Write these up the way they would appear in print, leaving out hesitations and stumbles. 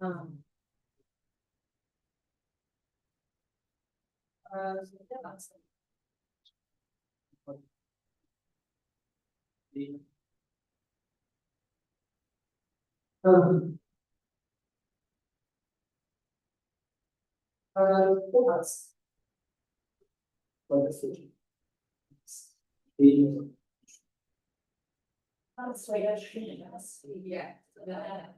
Um. Um. What's the that's why I should yeah. I got that.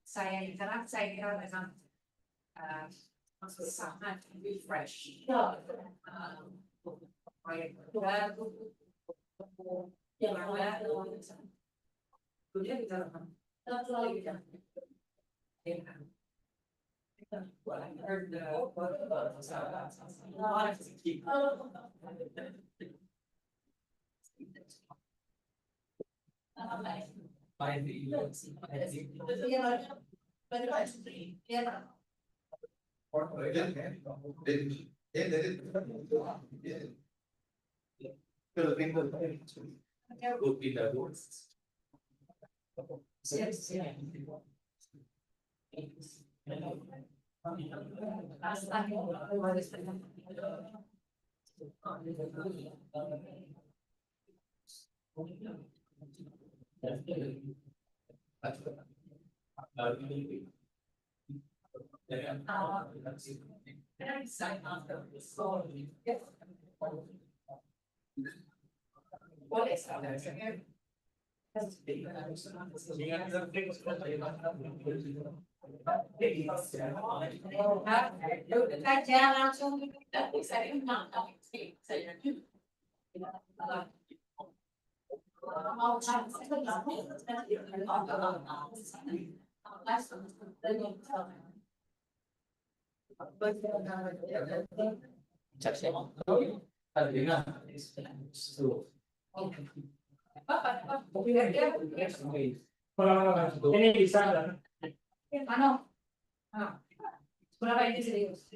Saya sangat refresh. Ini bisa kan? Ano? Berapa ini serius?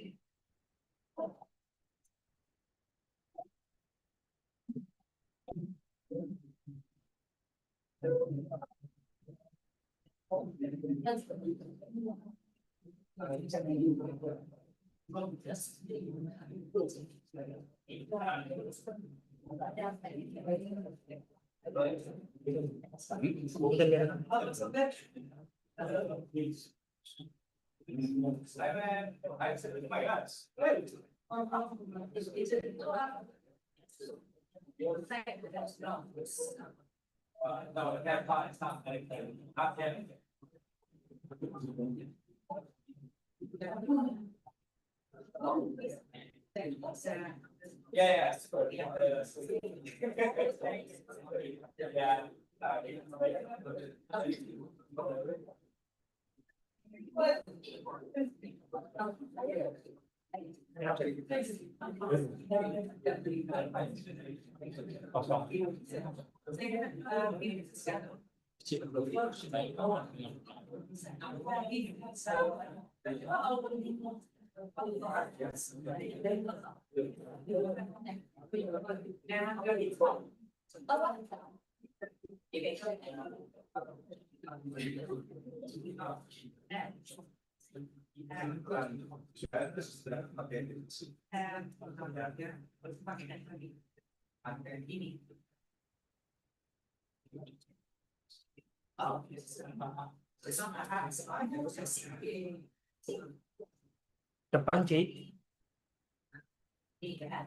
Depan chị. Đi cái này.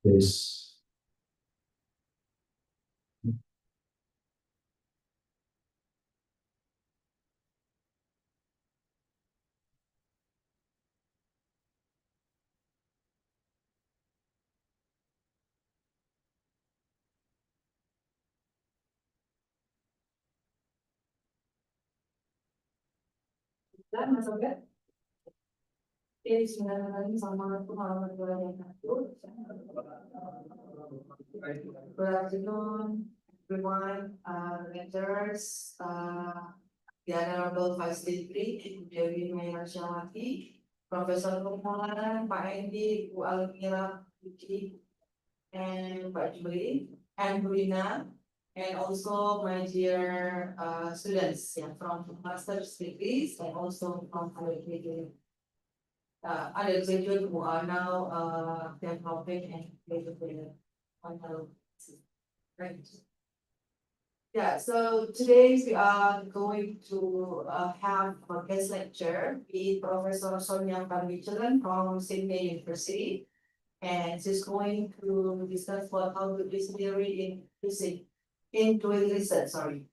Yes. Dan masuk ke Bismillahirrahmanirrahim. Assalamualaikum warahmatullahi wabarakatuh. Good afternoon, everyone, mentors, the Honorable Vice Dean, Dewi Mayor Syawati, Profesor Kumpulan, Pak Endi, Bu Almira, Vicky, and Pak Juli, and Brina, and also my dear students, from master's degrees and also from undergraduate undergraduate who are now developing and creating on the right. Yeah, so today we are going to have a guest lecture with Professor Sonia Parmicharan from Sydney University. And she's going to discuss what how to disciplinary in doing research, sorry.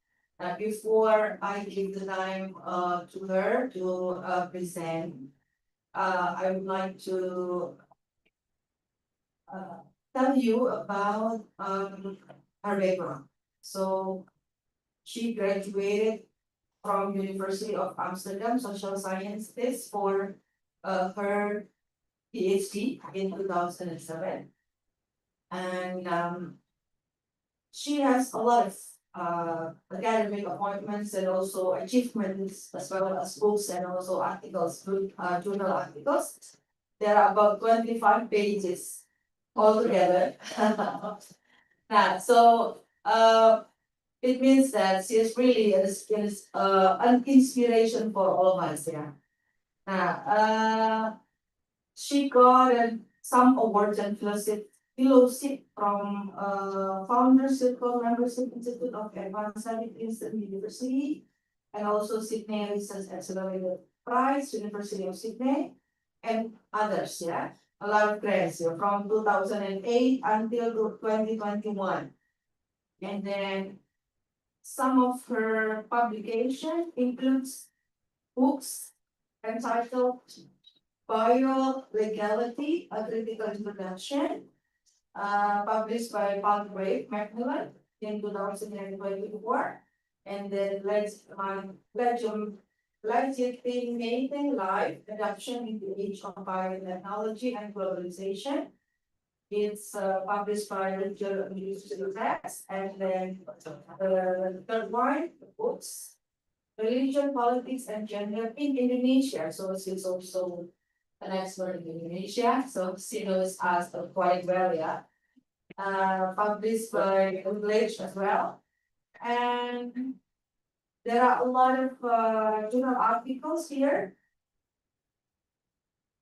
Before I give the time to her to present, I would like to tell you about her background. So she graduated from University of Amsterdam Social Sciences for her PhD in 2007. And she has a lot of academic appointments and also achievements as well as books and also articles, journal articles. There are about 25 pages altogether. So it means that she is really an inspiration for all of us. She got some awards and fellowship from Founders Circle Membership Institute of Advanced Studies Princeton University, and also Sydney Research Accelerator Prize, University of Sydney, and others. A lot of grants from 2008 until 2021. And then some of her publication includes books entitled Biolegality, a Critical Introduction, published by Palgrave Macmillan in 2024, and then Legitimating Life Adoption in the Age of Biotechnology and Globalization. It's published by the Journal of University Press, and then the third one, books, Religion, Politics, and Gender in Indonesia. So she's also an expert in Indonesia, so she knows us quite well, published by English as well. And there are a lot of journal articles here.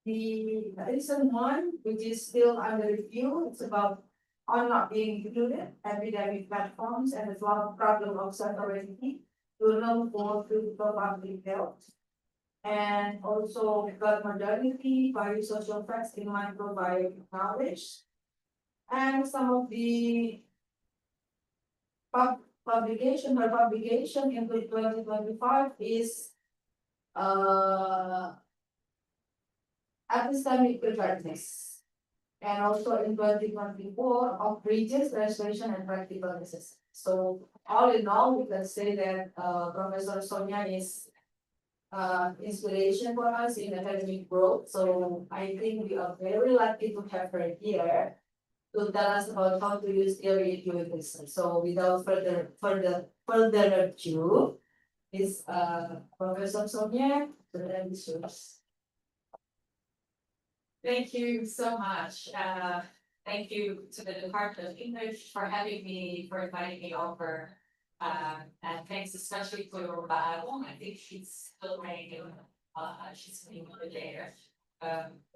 The recent one, which is still under review, it's about on not being included, epidemic platforms and the problem of severity, journal for critical public health. And also we've got modernity, biosocial facts in microbiome knowledge. And some of the publication in 2025 is epistemic preparedness. And also in 2024 of bridges, restoration, and practical necessity. So all in all, we can say that Professor Sonia is inspiration for us in academic growth. So I think we are very lucky to have her here to tell us about how to use theory during research. So without further ado, is Professor Sonia, the land is yours. Thank you so much. Thank you to the Department of English for having me, for inviting me over. And thanks especially to Baarong. I think she's still reigning. She's being there.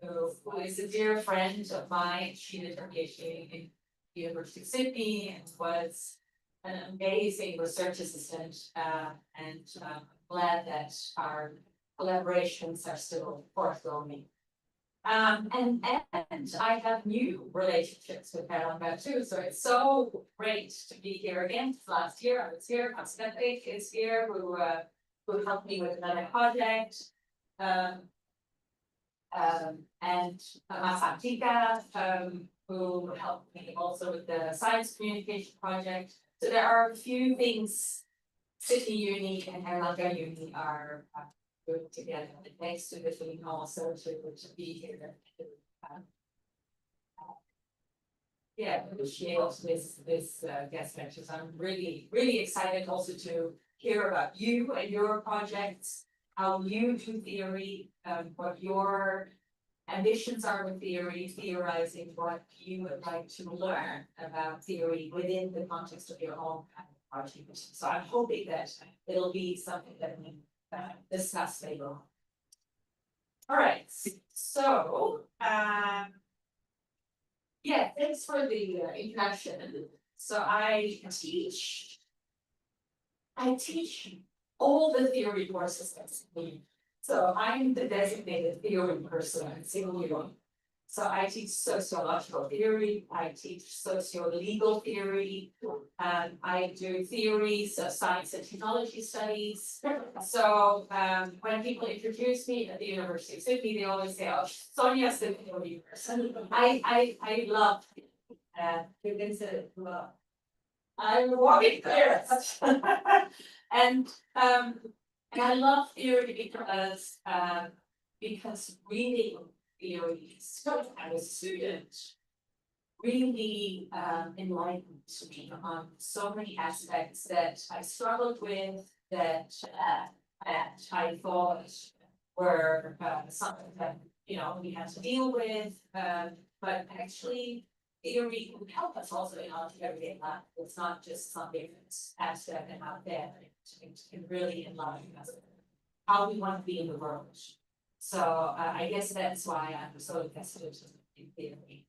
Who is a dear friend of mine. She did her PhD in the University of Sydney and was an amazing research assistant. And I'm glad that our collaborations are still forthcoming. And I have new relationships with Carolina too, so it's so great to be here again. Last year I was here, Konstantin is here, who helped me with another project. And Masantika, who helped me also with the science communication project. So there are a few things Sydney Uni and Erlangga Uni are good together. And thanks to Vivian also to be here. Um, Yeah, appreciate this guest lectures. I'm really excited also to hear about you and your projects, how you do theory, what your ambitions are with theory, theorizing, what you would like to learn about theory within the context of your own kind of project. So I'm hoping that it'll be something that we discuss later on. All right, so yeah, thanks for the introduction. So I teach all the theory courses basically. So I'm the designated theory person at Singular. So I teach sociological theory, I teach socio-legal theory, I do theories of science and technology studies. So when people introduce me at the University of Sydney, they always say, "Oh, Sonia's the theory person." I love I'm walking theorist. And I love theory because reading theories as a student really enlightened me on so many aspects that I struggled with, that I thought were something that we had to deal with, but actually theory can help us also in our everyday life. It's not just something that's abstract and out there. It can really enlighten us how we want to be in the world. So I guess that's why I'm so invested in theory.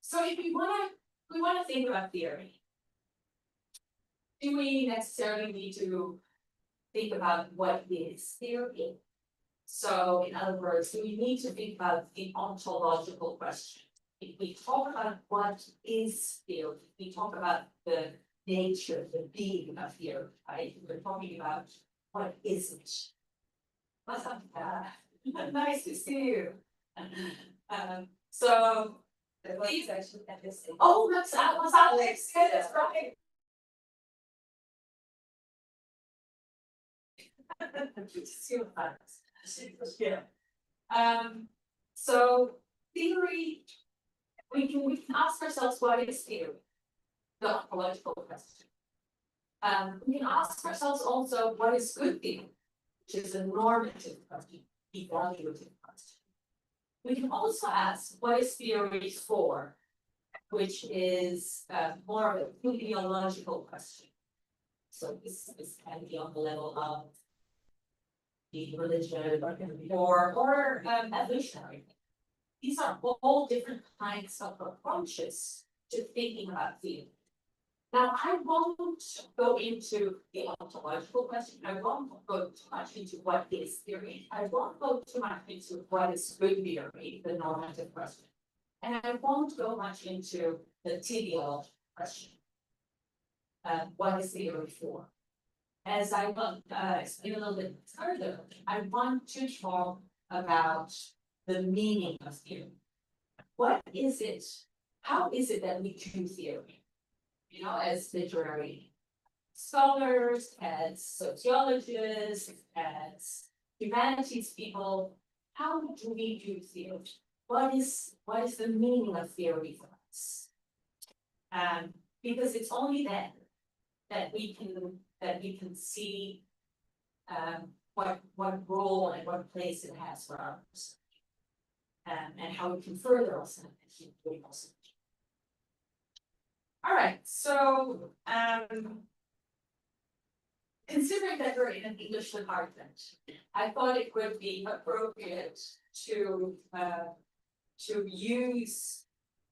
So if we want to think about theory, do we necessarily need to think about what is theory? So in other words, do we need to think about the ontological question? If we talk about what is theory, we talk about the nature, the being of theory, right? We're talking about what is it? What's up? Nice to see you. So the please actually at this. Oh, that's Alex. Yeah, that's right. Yeah. So theory, we can ask ourselves what is theory? The ontological question. We can ask ourselves also what is good theory, which is a normative question, evaluative question. We can also ask what is theory for, which is more of a teleological question. So this can be on the level of the religion or evolutionary. These are all different kinds of approaches to thinking about theory. Now, I won't go into the ontological question. I won't go too much into what is theory. I won't go too much into what is good theory, the normative question. And I won't go much into the teleological question. What is theory for? As I will explain a little bit further, I want to talk about the meaning of theory. What is it? How is it that we do theory? As literary scholars, as sociologists, as humanities people, how do we do theory? What is the meaning of theory for us? Because it's only then that we can see what role and what place it has for ours, and how it can further us and bring us. All right, so considering that we're in an English department, I thought it would be appropriate to use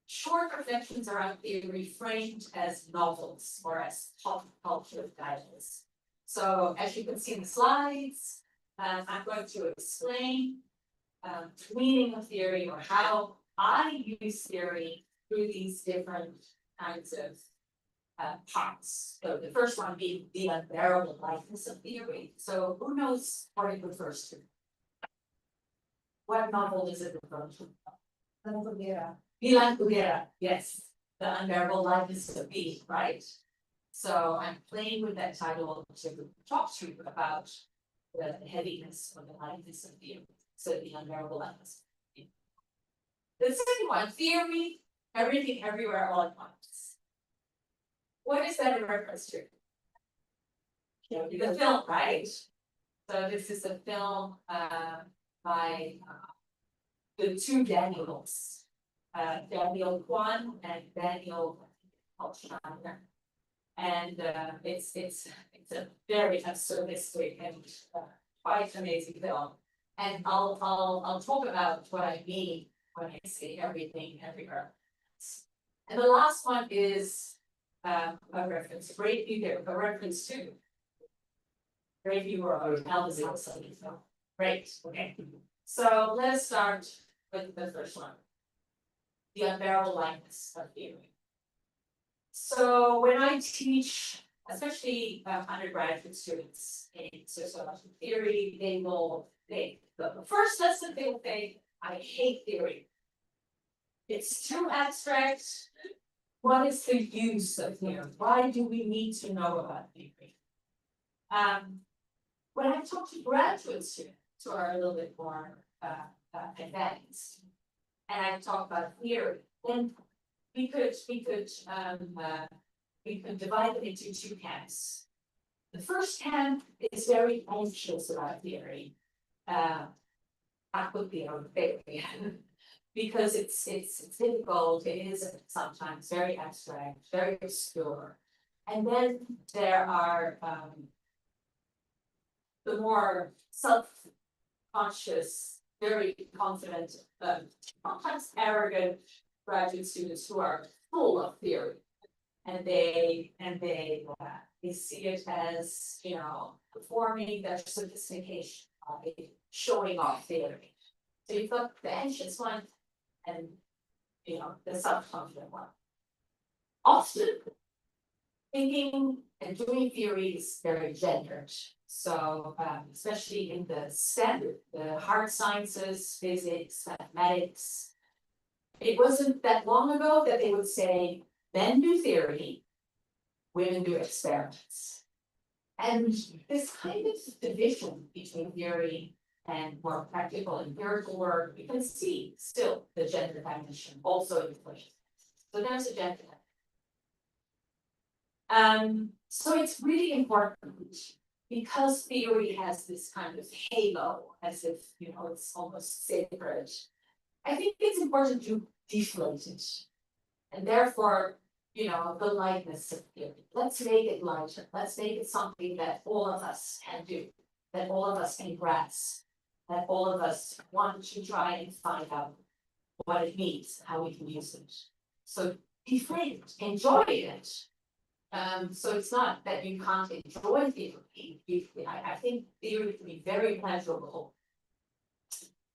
short reflections around theory framed as novels or as pop culture titles. So as you can see in the slides, I'm going to explain the meaning of theory or how I use theory through these different kinds of parts. So the first one being the unbearable lightness of theory. So who knows what it refers to? What novel does it refer to? Milan Kundera, yes, the unbearable lightness of being, right? So I'm playing with that title to talk to you about the heaviness or the lightness of theory, so the unbearable lightness. The second one, theory, everything, everywhere, all at once. What is that a reference to? The film, right? So this is a film by the two Daniels, Daniel Kwan and Daniel Altshuler. And it's a very absurdistic and quite amazing film. And I'll talk about what I mean when I say everything everywhere. And the last one is a reference, a reference to Great Viewer of Elvis Huxley. Great, okay. So let's start with the first one. The unbearable lightness of theory. So when I teach, especially undergraduate students in sociological theory, the first lesson they will say, I hate theory. It's too abstract. What is the use of theory? Why do we need to know about theory? When I talk to graduate students who are a little bit more advanced, and I talk about theory, then we could divide them into two camps. The first camp is very anxious about theory. That would be our theory. Because it's difficult, it is sometimes very abstract, very obscure. And then there are the more self-conscious, very confident, sometimes arrogant graduate students who are full of theory. And they see it as, performing their sophistication by showing off theory. So you've got the anxious one and the self-confident one. Often thinking and doing theory is very gendered. So especially in the standard, the hard sciences, physics, mathematics, it wasn't that long ago that they would say men do theory, women do experiments. And this kind of division between theory and more practical empirical work, we can see still the gender dimension also in place. So there's a gender. So it's really important because theory has this kind of halo, as if it's almost sacred. I think it's important to deflate it, and therefore, the lightness of theory. Let's make it lighter. Let's make it something that all of us can do, that all of us can grasp, that all of us want to try and find out what it means, how we can use it. So deflate it, enjoy it. So it's not that you can't enjoy theory. I think theory can be very pleasurable.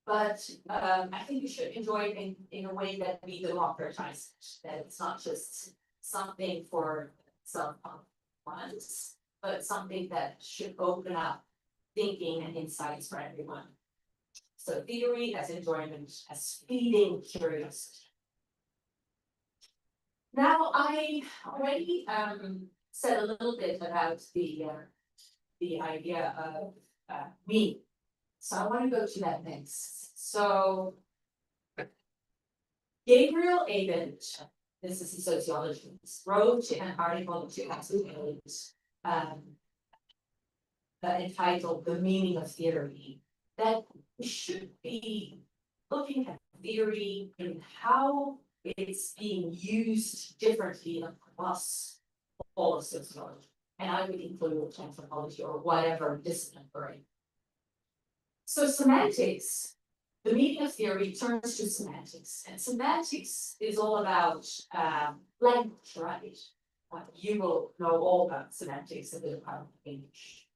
But I think you should enjoy it in a way that we democratize it, that it's not just something for some ones, but something that should open up thinking and insights for everyone. So theory as enjoyment, as feeding curiosity. Now I already said a little bit about the idea of me. So I want to go to that next. So Gabriel Abend, this is a sociologist, wrote an article in 2008 entitled The Meaning of Theory, that we should be looking at theory and how it's being used differently across all of sociology. And I would include anthropology or whatever discipline we're in. So semantics, the meaning of theory turns to semantics, and semantics is all about language, right? You will know all about semantics in the Department of English.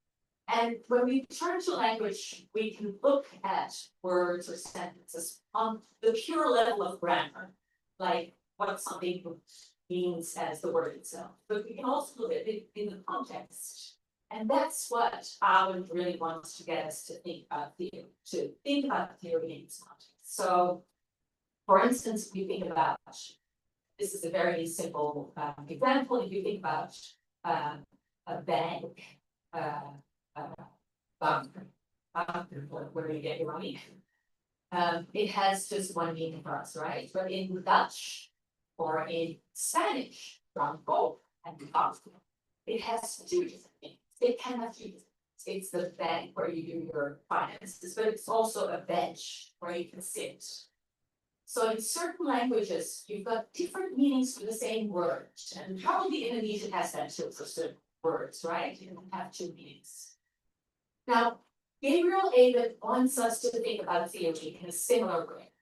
And when we turn to language, we can look at words or sentences on the pure level of grammar, like what something means as the word itself. But we can also look at it in the context. And that's what Abend really wants to get us to think about theory, in its context. So, for instance, if you think about, this is a very simple example, if you think about a bank, where do you get your money? It has just one meaning for us, right? But in Dutch or in Spanish, banco and banco, it has two different meanings. It can have two different meanings. It's the bank where you do your finances, but it's also a bench where you can sit. So in certain languages, you've got different meanings for the same word, and probably Indonesian has that too for certain words, right? You can have two meanings. Now, Gabriel Abed wants us to think about theory in a similar way,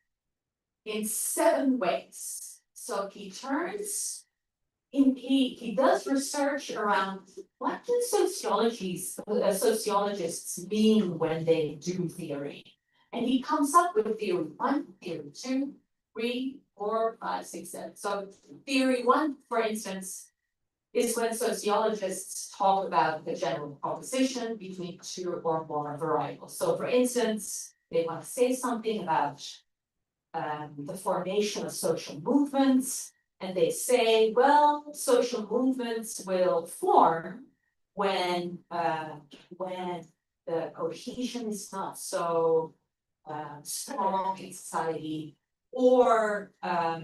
in 7 ways. So he does research around what do sociologists mean when they do theory. And he comes up with theory 1, theory 2, 3, 4, 5, 6, 7. So theory 1, for instance, is when sociologists talk about the general proposition between 2 or more variables. So for instance, they want to say something about the formation of social movements, and they say, well, social movements will form when the cohesion is not so strong in society, or a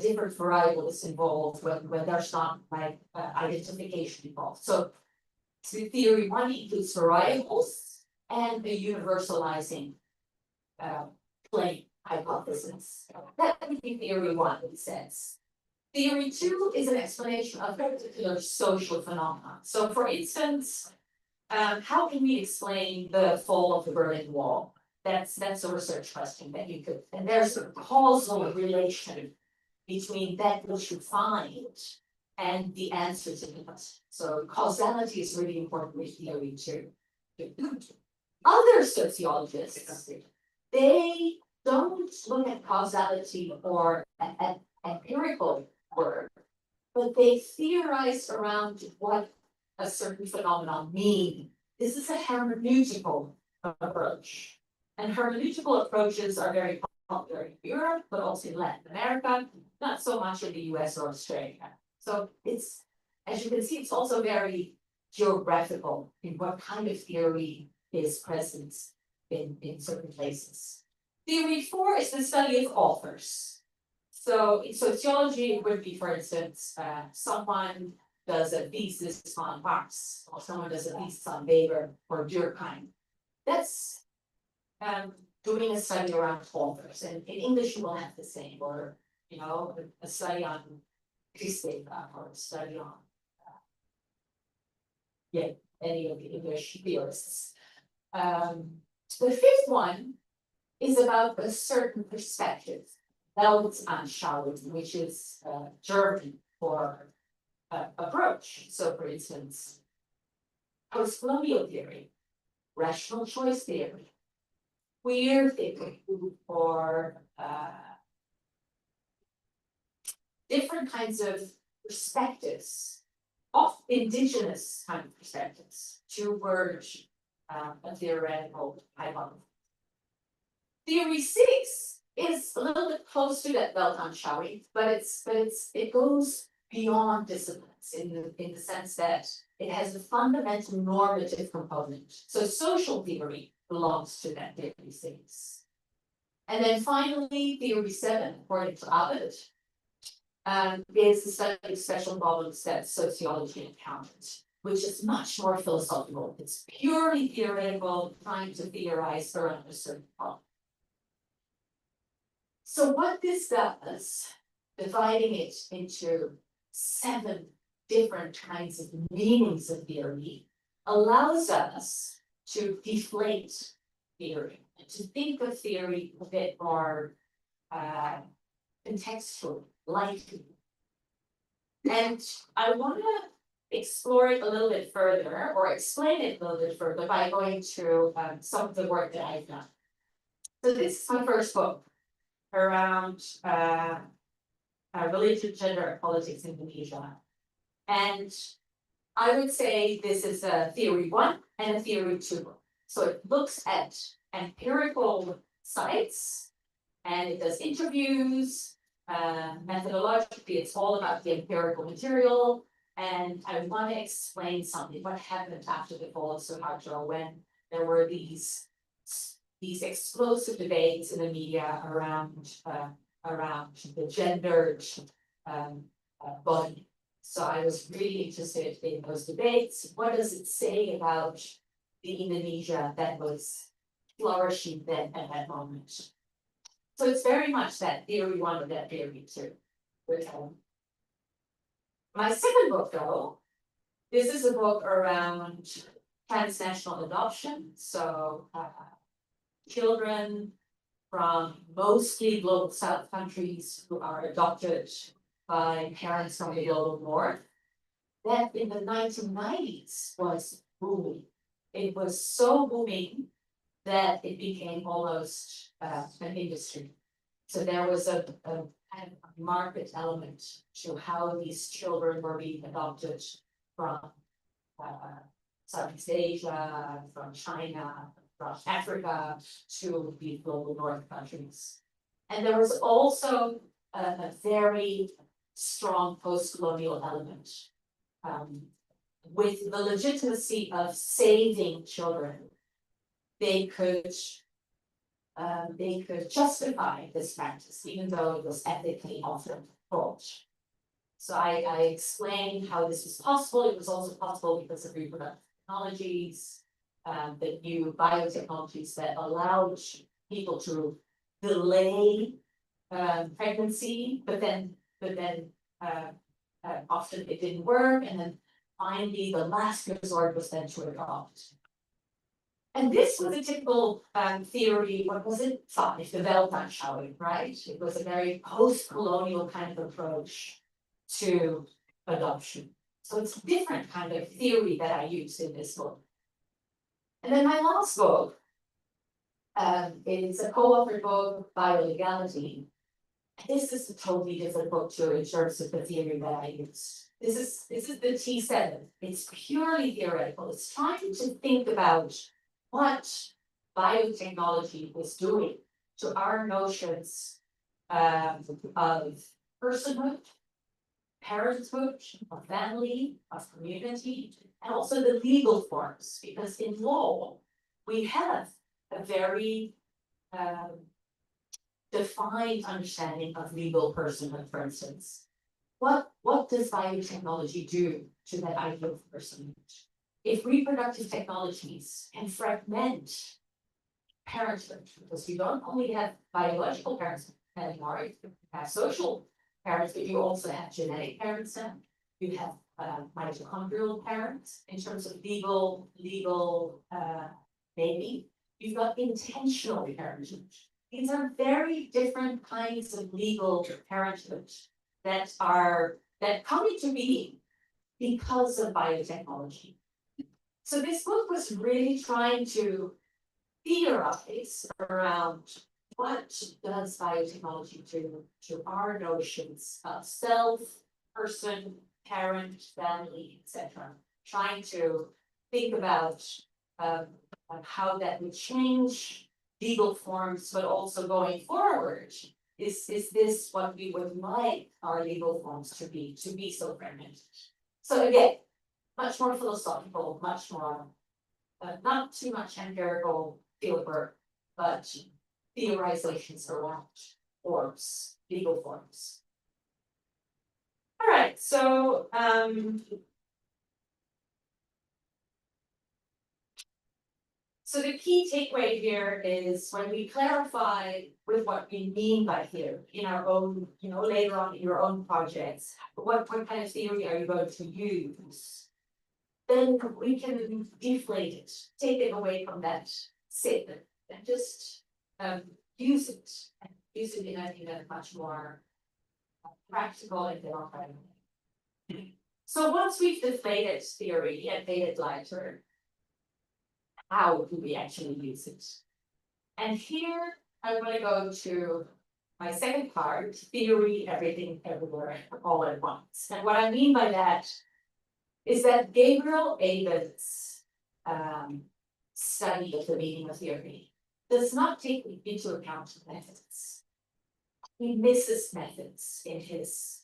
different variable is involved when there's not like identification involved. So theory 1 includes variables and a universalizing plane hypothesis. That would be theory 1, it says. Theory 2 is an explanation of a particular social phenomenon. So for instance, how can we explain the fall of the Berlin Wall? That's a research question that you could, and there's a causal relation between that which you find and the answer to the question. So causality is really important with theory 2. Other sociologists, they don't look at causality or at empirical work, but they theorize around what a certain phenomenon means. This is a hermeneutical approach. And hermeneutical approaches are very popular in Europe, but also in Latin America, not so much in the US or Australia. So it's, as you can see, it's also very geographical in what kind of theory is present in certain places. Theory 4 is the study of authors. So in sociology, it would be, for instance, someone does a thesis on Marx, or someone does a thesis on Weber or Durkheim. That's doing a study around authors, and in English you will have the same, or a study on Kristeva, or a study on any of the English theorists. The 5th one is about a certain perspective, Weltanschauung, which is German for approach. So for instance, post-colonial theory, rational choice theory, queer theory, or different kinds of perspectives, of indigenous kind of perspectives, towards a theoretical hypothesis. Theory 6 is a little bit close to that Weltanschauung, but it goes beyond disciplines in the sense that it has a fundamental normative component. So social theory belongs to that theory 6. And then finally, theory 7, according to Abed, is the study of special problems that sociology encounters, which is much more philosophical. It's purely theoretical, trying to theorize around a certain problem. So what this does, dividing it into 7 different kinds of meanings of theory, allows us to deflate theory and to think of theory a bit more contextual, lightly. And I want to explore it a little bit further, or explain it a little bit further, by going to some of the work that I've done. So this is my first book around religion, gender, and politics in Indonesia. And I would say this is a theory 1 and a theory 2. So it looks at empirical sites, and it does interviews. Methodologically, it's all about the empirical material. And I want to explain something, what happened after the fall of Suharto, when there were these explosive debates in the media around the gendered body. So I was really interested in those debates. What does it say about the Indonesia that was flourishing then at that moment? So it's very much that theory one of that theory two. My second book, though, this is a book around transnational adoption. So children from mostly global south countries who are adopted by parents from the global north. That in the 1990s was booming. It was so booming that it became almost an industry. So there was a kind of market element to how these children were being adopted from Southeast Asia, from China, from Africa to the global north countries. And there was also a very strong post-colonial element with the legitimacy of saving children. They could justify this practice, even though it was ethically often fraught. So I explained how this was possible. It was also possible because of reproductive technologies, the new biotechnologies that allowed people to delay pregnancy, but then often it didn't work, and then finally the last resort was then to adopt. And this was a typical theory, what was it? Five, the Weltanschauung, right? It was a very post-colonial kind of approach to adoption. So it's a different kind of theory that I use in this book. And then my last book is a co-authored book, Biolegality. This is a totally different book too in terms of the theory that I use. This is the T7. It's purely theoretical. It's trying to think about what biotechnology is doing to our notions of personhood, parenthood, of family, of community, and also the legal forms, because in law, we have a very defined understanding of legal personhood, for instance. What does biotechnology do to that idea of personhood? If reproductive technologies can fragment parenthood, because you don't only have biological parents anymore, you have social parents, but you also have genetic parents now. You have mitochondrial parents in terms of legal baby. You've got intentional parenthood. These are very different kinds of legal parenthood that come into being because of biotechnology. So this book was really trying to theorize around what does biotechnology do to our notions of self, person, parent, family, etc. Trying to think about how that would change legal forms, but also going forward. Is this what we would like our legal forms to be so fragmented? So again, much more philosophical, much more, not too much empirical fieldwork, but theorizations around forms, legal forms. All right, so the key takeaway here is when we clarify with what we mean by theory in our own, later on in your own projects, what kind of theory are you going to use? Then we can deflate it, take it away from that statement and just use it in a much more practical and democratic way. So once we've deflated theory and made it lighter, how do we actually use it? And here I want to go to my second part, theory, everything, everywhere, all at once. And what I mean by that is that Gabriel Abend's study of the meaning of theory does not take into account methods. He misses methods in his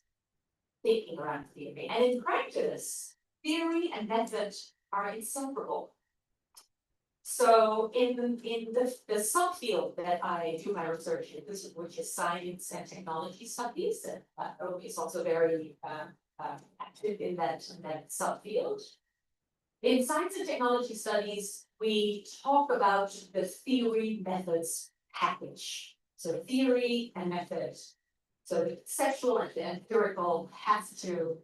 thinking around theory. And in practice, theory and method are inseparable. So in the subfield that I do my research in, which is science and technology studies, and Oak is also very active in that subfield. In science and technology studies, we talk about the theory methods package. So theory and method. So the conceptual and the empirical has to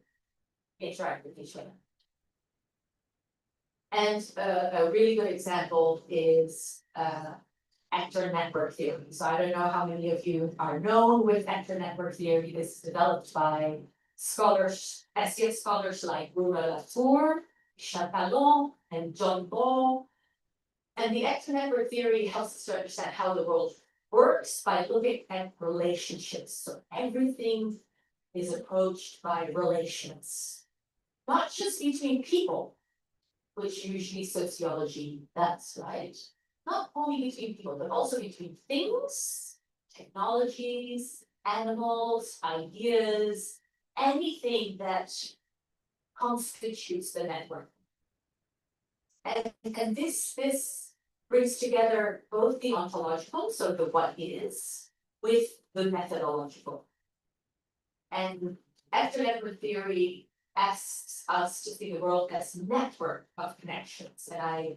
interact with each other. And a really good example is actor network theory. So I don't know how many of you are known with actor network theory. This is developed by scholars, STS scholars like Bruno Latour, Michel Pallon, and John Ball. And the actor network theory helps us to understand how the world works by looking at relationships. So everything is approached by relations, not just between people, which usually sociology does, right? Not only between people, but also between things, technologies, animals, ideas, anything that constitutes the network. And this brings together both the ontological, so the what is, with the methodological. And actor network theory asks us to see the world as a network of connections. And I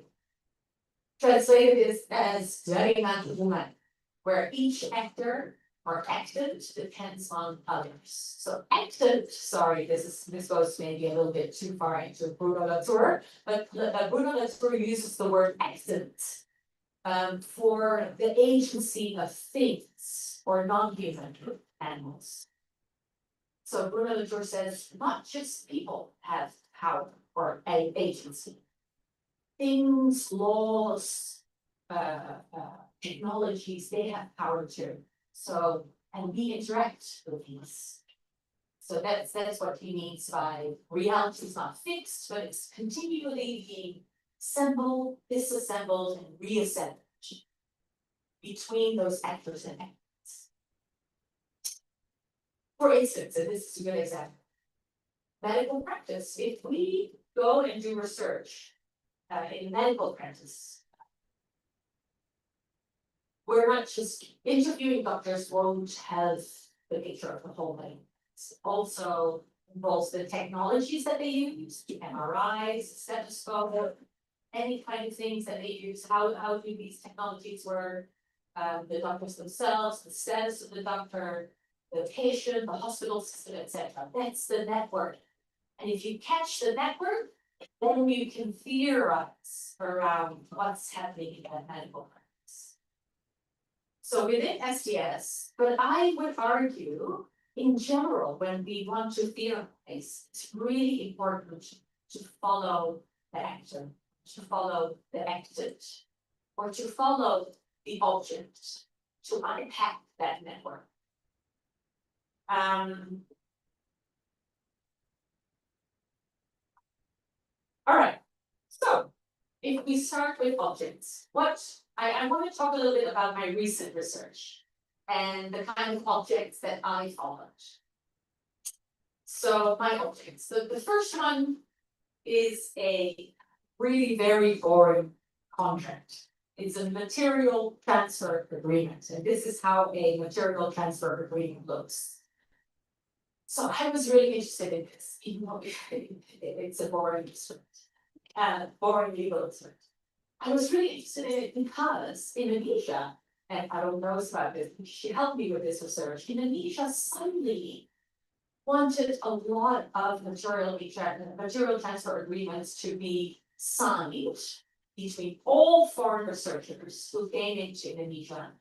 translated this as Jaringan, where each actor or actant depends on others. So actant, sorry, this goes maybe a little bit too far into Bruno Latour, but Bruno Latour uses the word actant for the agency of things or non-human animals. So Bruno Latour says not just people have power or agency. Things, laws, technologies, they have power too. So, and we interact with these. So that's what he means by reality is not fixed, but it's continually being assembled, disassembled, and reassembled between those actors and actors. For instance, and this is a good example, medical practice, if we go and do research in medical practice, we're not just interviewing doctors won't have the picture of the whole body. It also involves the technologies that they use, MRIs, stethoscope, any kind of things that they use. How do these technologies work? The doctors themselves, the status of the doctor, the patient, the hospital system, etc. That's the network. And if you catch the network, then you can theorize around what's happening in that medical practice. So within STS, but I would argue, in general, when we want to theorize, it's really important to follow the actor, to follow the actant, or to follow the object, to unpack that network. All right, so if we start with objects, what I want to talk a little bit about my recent research and the kind of objects that I followed. So my objects, the first one is a really very boring contract. It's a material transfer agreement, and this is how a material transfer agreement looks. So I was really interested in this, even though it's a boring instrument, boring legal instrument. I was really interested in it because Indonesia, and I don't know about this, she helped me with this research. Indonesia suddenly wanted a lot of material transfer agreements to be signed between all foreign researchers who came into Indonesia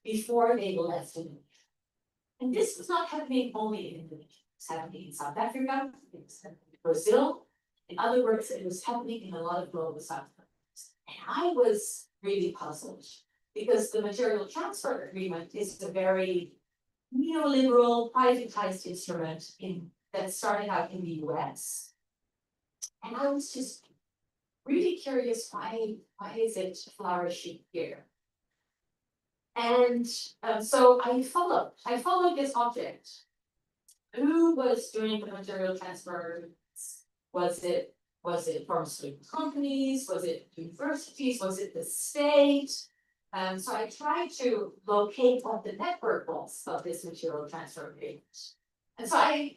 before they left Indonesia. And this was not happening only in Indonesia, it's happening in South Africa, it's happening in Brazil. In other words, it was happening in a lot of global South countries. And I was really puzzled because the material transfer agreement is a very neoliberal, privatized instrument that started out in the US. And I was just really curious, why is it flourishing here? And so I followed this object. Who was doing the material transfer? Was it Was it pharmaceutical companies? Was it universities? Was it the state? So I tried to locate what the network was of this material transfer agreement. And so I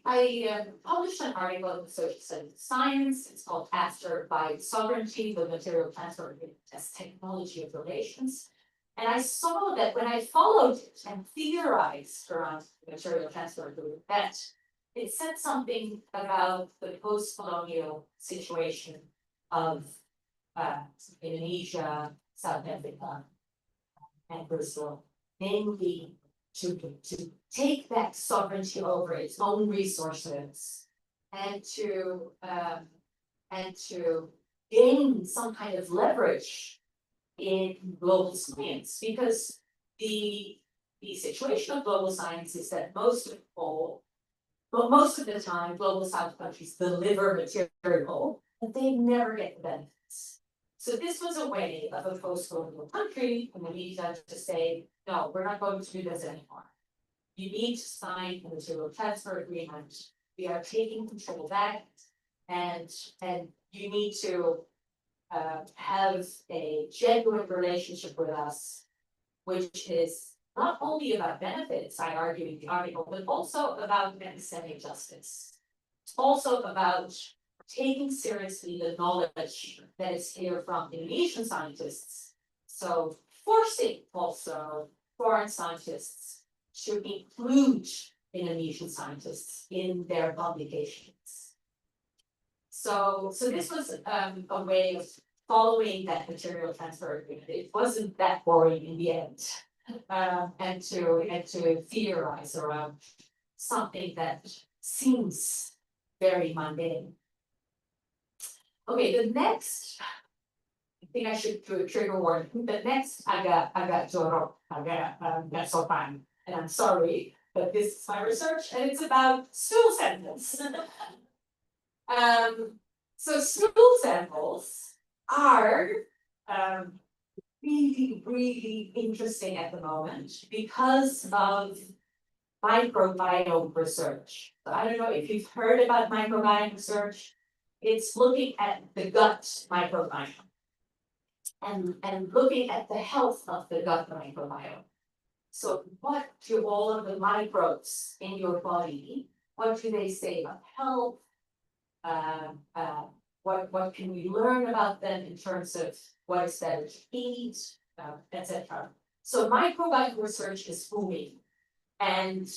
published an article in Social Studies Science. It's called After Biosovereignty, the Material Transfer Agreement as Technology of Relations. And I saw that when I followed it and theorized around the material transfer agreement, that it said something about the post-colonial situation of Indonesia, South Africa, and Brazil, namely to take back sovereignty over its own resources and to gain some kind of leverage in global science, because the situation of global science is that most of the time, global south countries deliver material, but they never get the benefits. So this was a way of a post-colonial country in the media to say, no, we're not going to do this anymore. You need to sign a material transfer agreement. We are taking control back, and you need to have a genuine relationship with us, which is not only about benefits, I argue in the article, but also about epistemic justice. It's also about taking seriously the knowledge that is here from Indonesian scientists. So forcing also foreign scientists to include Indonesian scientists in their publications. So this was a way of following that material transfer agreement. It wasn't that boring in the end. And to theorize around something that seems very mundane. Okay, the next, I think I should do a trigger warning. The next, I got jorok, got sopan, and I'm sorry, but this is my research, and it's about stool samples. So stool samples are really interesting at the moment because of microbiome research. So I don't know if you've heard about microbiome research. It's looking at the gut microbiome and looking at the health of the gut microbiome. So what do all of the microbes in your body, what do they say about health? What can we learn about them in terms of what is better to eat, etc. So microbiome research is booming. And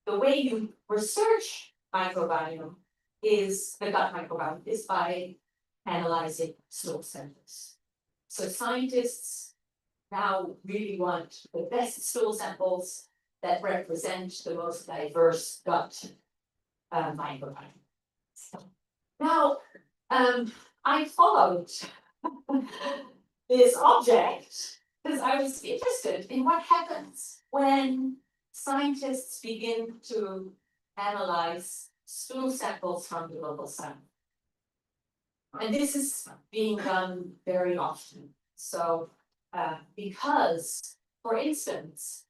the way you research microbiome is the gut microbiome is by analyzing stool samples. So scientists now really want the best stool samples that represent the most diverse gut microbiome. So now I followed this object because I was interested in what happens when scientists begin to analyze stool samples from the local sample. And this is being done very often. So because, for instance,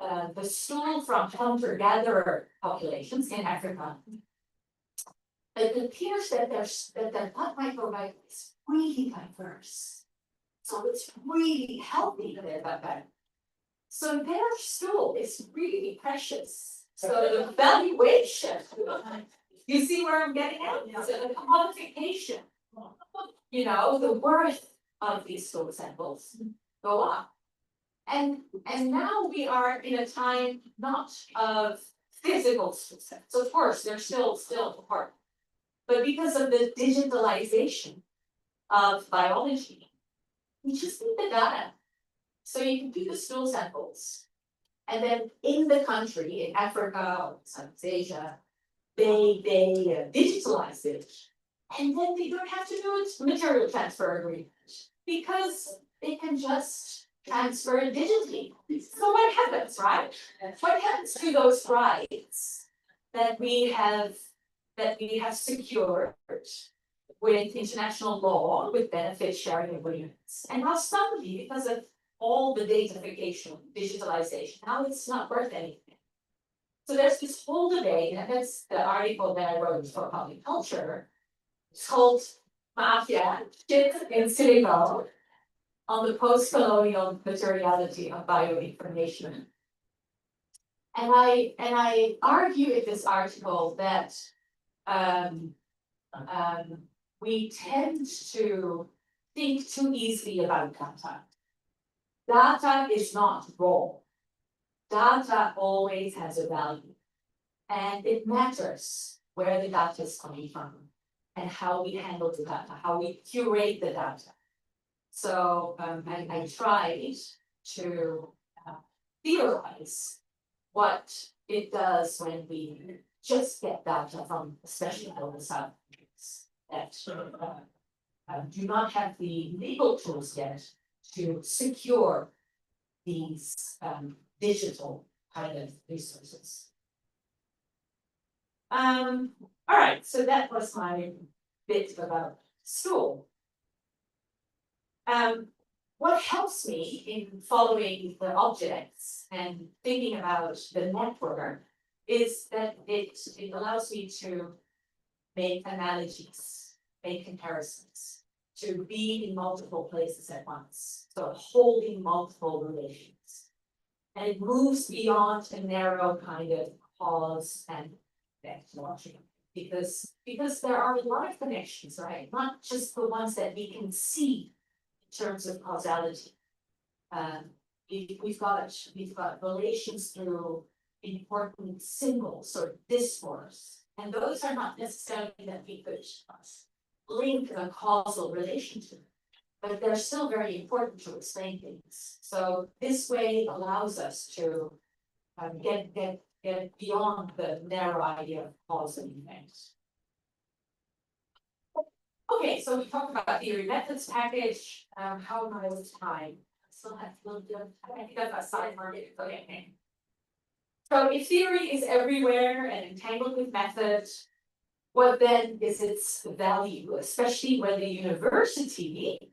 the stool from hunter-gatherer populations in Africa, it appears that their gut microbiome is really diverse. So it's really healthy in their gut microbiome. So their stool is really precious. So the valuation, you see where I'm getting at? So the commodification, the worth of these stool samples go up. And now we are in a time not of physical stool samples. Of course, they're still important. But because of the digitalization of biology, we just need the data. So you can do the stool samples. And then in the country, in Africa or Southeast Asia, they digitalize it. And then they don't have to do a material transfer agreement because they can just transfer it digitally. So what happens, right? What happens to those rights that we have secured with international law, with benefit sharing agreements? And now suddenly, because of all the datafication, digitalization, now it's not worth anything. So there's this whole debate, and that's the article that I wrote for Public Culture, It's called Mafia, Shit in Silico, on the post-colonial materiality of bioinformation. And I argue in this article that um, we tend to think too easily about data. Data is not raw. Data always has a value. And it matters where the data is coming from and how we handle the data, how we curate the data. So I tried to theorize what it does when we just get data from, especially from the South that do not have the legal tools yet to secure these digital kind of resources. All right, so that was my bit about school. What helps me in following the objects and thinking about the network is that it allows me to make analogies, make comparisons, to be in multiple places at once, so holding multiple relations. And it moves beyond a narrow kind of cause and effect logic, because there are a lot of connections, right? Not just the ones that we can see in terms of causality. We've got relations through important symbols or discourse, and those are not necessarily that we could link a causal relation to, but they're still very important to explain things. So this way allows us to get beyond the narrow idea of cause and effect. Okay, so we talked about theory methods package. How am I with time? I still have a little bit of time. I think I've got side market. Okay. So if theory is everywhere and entangled with method, what then is its value, especially when the university,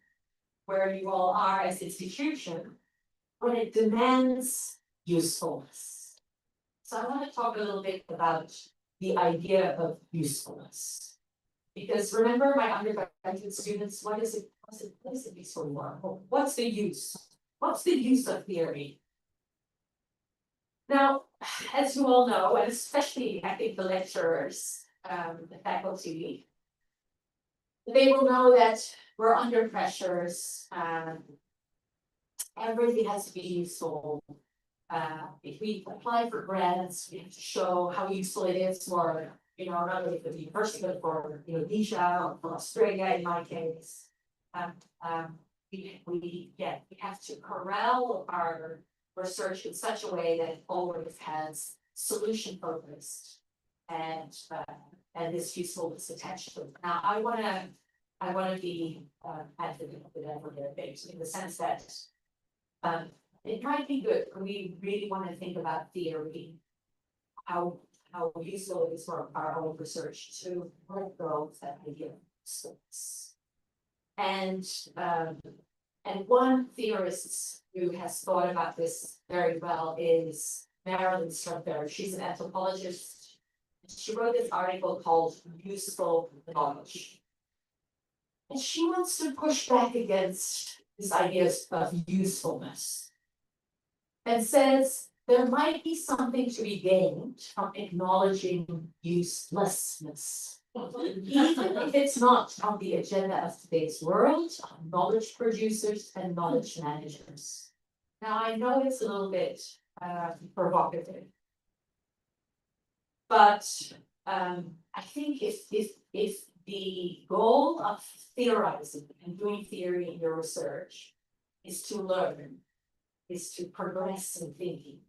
where you all are as institution, when it demands usefulness? So I want to talk a little bit about the idea of usefulness. Because remember my undergraduate students, what is it useful for? What's the use? What's the use of theory? Now, as you all know, and especially I think the lecturers, the faculty, they will know that we're under pressures. Everything has to be useful. If we apply for grants, we have to show how useful it is for, not only for the university, but for Indonesia or for Australia in my case. We have to corral our research in such a way that it always has solution focused and this usefulness attached to it. Now I wanna be advocate of the devil here, in the sense that it might be good when we really want to think about theory, how useful it is for our own research to let go of that idea of usefulness. And one theorist who has thought about this very well is Marilyn Strumberg. She's an anthropologist. She wrote this article called Useful Knowledge. And she wants to push back against this idea of usefulness. And says there might be something to be gained from acknowledging uselessness. Even if it's not on the agenda of today's world, knowledge producers and knowledge managers. Now I know it's a little bit provocative, but I think if the goal of theorizing and doing theory in your research is to learn, is to progress in thinking,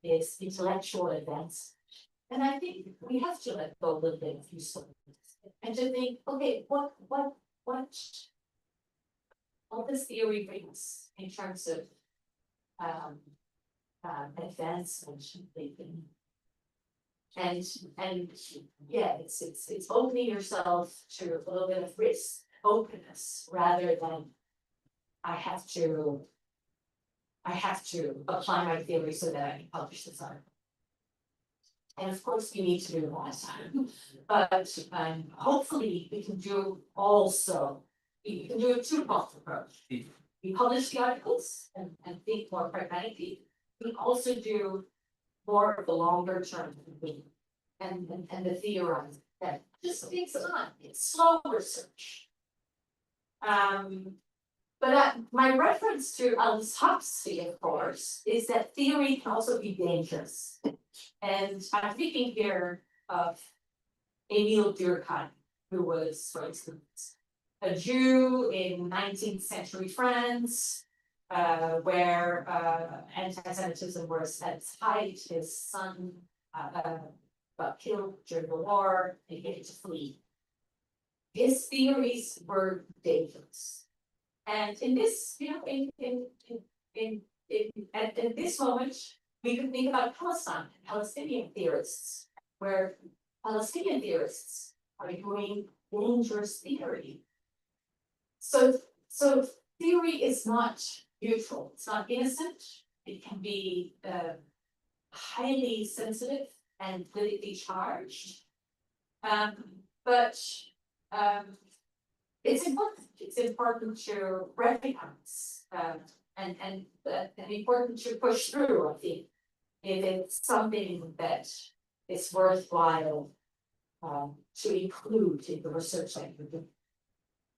is intellectual advance. And I think we have to let go a little bit of usefulness and to think, okay, what this theory brings in terms of advancement thinking. And yeah, it's opening yourself to a little bit of risk, openness, rather than I have to apply my theory so that I can publish this article. And of course, we need to do more time, but hopefully we can do also, we can do a two-pronged approach. We publish the articles and think more pragmatically. We can also do more of the longer term thinking and the theorizing that just takes time. It's slow research. But my reference to Aldous Huxley, of course, is that theory can also be dangerous. And I'm thinking here of Emil Durkheim, who was, for instance, a Jew in 19th century France, where anti-Semitism was at its height. His son got killed during the war, and he had to flee. His theories were dangerous. And in this, you know, at this moment, we can think about Palestine and Palestinian theorists, where Palestinian theorists are doing dangerous theory. So theory is not neutral, it's not innocent, it can be highly sensitive and politically charged. But it's important to recognize and important to push through, I think, if it's something that is worthwhile to include in the research that you're doing.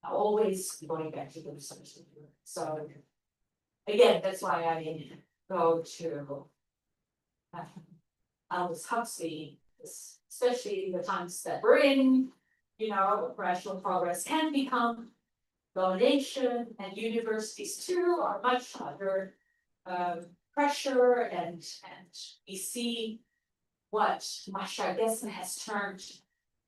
Always going back to the research that you're doing. So again, that's why I go to Aldous Huxley, especially the times that we're in. You know, rational progress can become domination, and universities too are much under pressure, and we see what Mashar Gessen has termed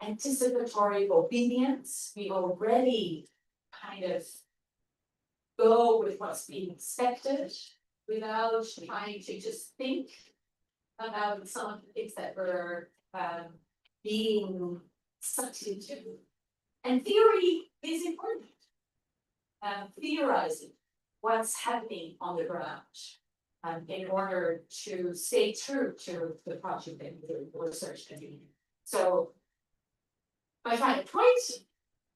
anticipatory obedience. We already kind of go with what's being expected without trying to just think about some of the things that we're being sucked into. And theory is important. Theorizing what's happening on the ground in order to stay true to the project that you're doing, the research that you're doing. So my final point,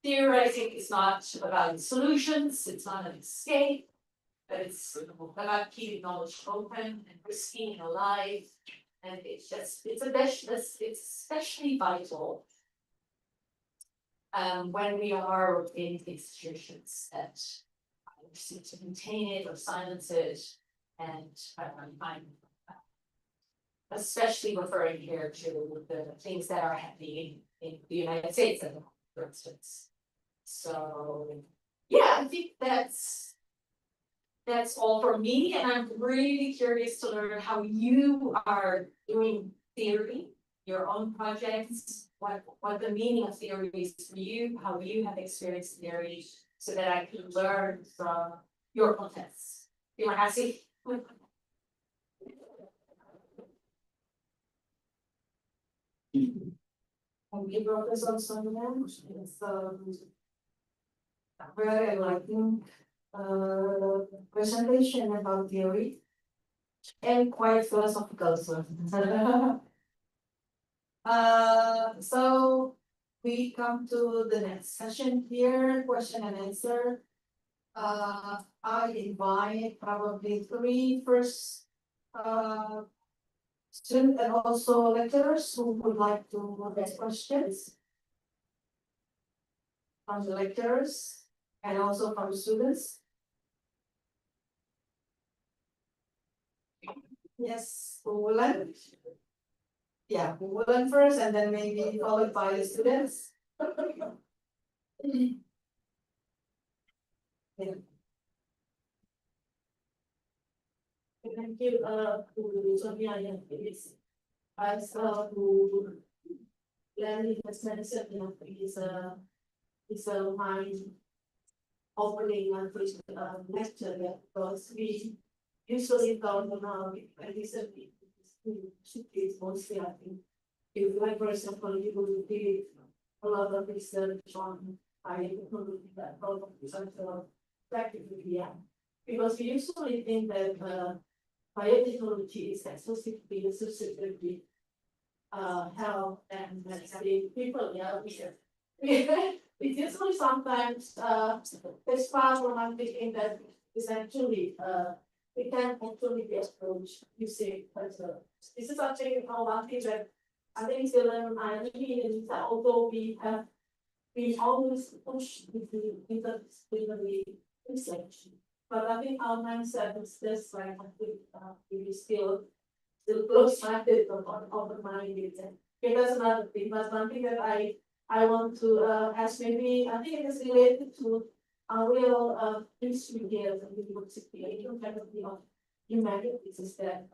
theorizing is not about solutions, it's not an escape, but it's about keeping knowledge open and risky and alive. And it's especially vital when we are in institutions that seek to contain it or silence it, and I'm especially referring here to the things that are happening in the United States, for instance. So yeah, I think that's all from me, and I'm really curious to learn how you are doing theory, your own projects, what the meaning of theory is for you, how you have experienced theory, so that I can learn from your context. Terima kasih. And we wrote this on Sunday. It's very enlightening presentation about theory and quite philosophical. So we come to the next session here, question and answer. I invite probably three first students and also lecturers who would like to ask questions from the lecturers and also from students. Yes, who will learn? Yeah, who will learn first, and then maybe followed by the students. Yeah. Thank you, to Sonia, it's as who Lenny has mentioned, you know, is a mind opening and first lecture that because we usually don't know and recently is mostly I think if like for example you will do a lot of research on biotechnology that lot of research practically yeah. Because we usually think that biotechnology is exclusively associated with health and medicine people, yeah, it's usually sometimes, this far from I'm thinking that is actually, it can actually be approached using as a, this is actually one thing that I think still I really is that although we always push into interdisciplinary research. But I think our mindset is this like I think we still close-minded or open-minded. Okay, that's another thing. But one thing that I want to ask maybe I think it is related to our real history here at the university. I don't kind of humanities is that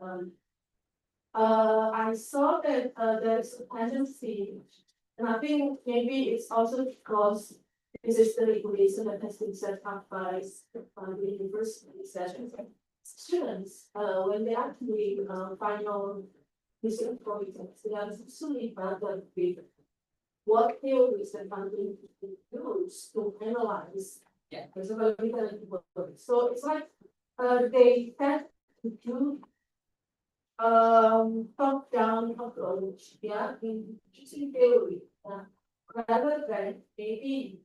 I saw that there's a tendency, and I think maybe it's also because this is the regulation that has been set up by the university that students, when they actually final research projects, they are actually bothered with what theories and funding use to analyze. Yeah. There's a very work. So it's like they tend to do top down approach, yeah, in using theory, rather than maybe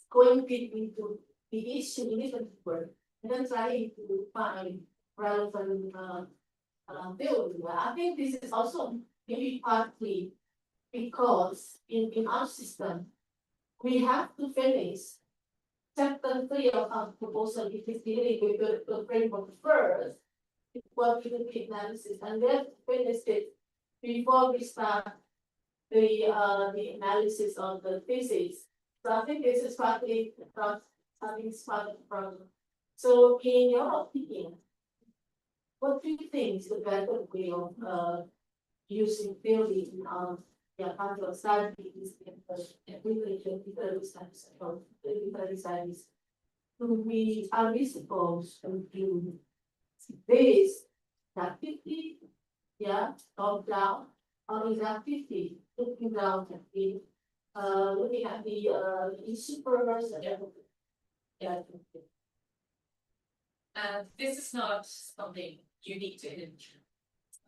going deep into the issue in different work and then trying to find relevant theory. I think this is also maybe partly because in our system we have to finish chapter 3 of our proposal, which is dealing with the framework first, what we do the analysis, and then finish it before we start the analysis of the thesis. So I think this is partly because something is part of the problem. So in your opinion, what do you think is the better way of using theory in cultural studies and literature, literary studies, or literary studies? Are we supposed to do this that 50, yeah, top down, or is that 50 looking down at the looking at the issue first and everything? Yeah. This is not something unique to Indonesia.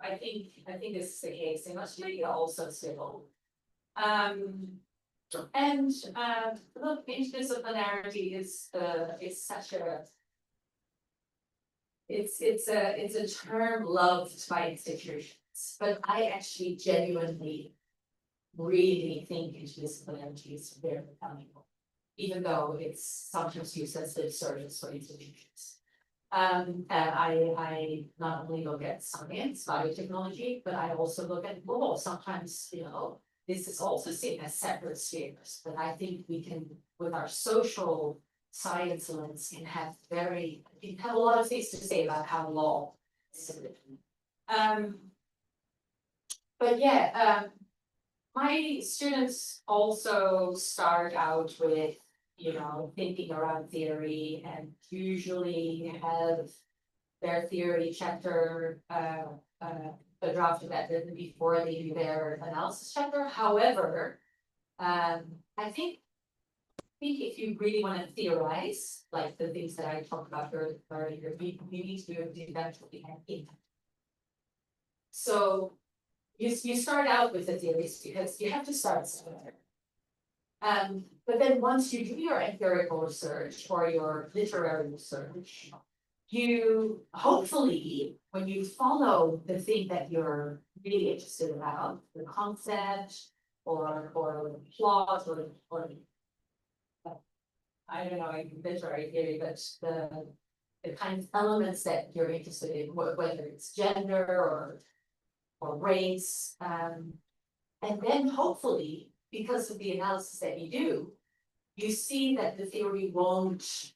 I think this is the case in Australia also still. And look, interdisciplinarity is such a it's a term loved by institutions, but I actually genuinely really think interdisciplinarity is very valuable, even though it's sometimes used as lip service for institutions. And I not only look at science, biotechnology, but I also look at law. Sometimes, this is also seen as separate spheres, but I think we can, with our social science lens, can have a lot of things to say about how law is written. But yeah, my students also start out with thinking around theory, and usually have their theory chapter a draft of that written before they do their analysis chapter. However, I think if you really want to theorize, like the things that I talked about earlier, you need to do that to the end. So you start out with the theories because you have to start somewhere. But then once you do your empirical research or your literary research, you hopefully, when you follow the thing that you're really interested about, the concept or plot or I don't know, literary theory, but the kind of elements that you're interested in, whether it's gender or race, and then hopefully, because of the analysis that you do, you see that the theory won't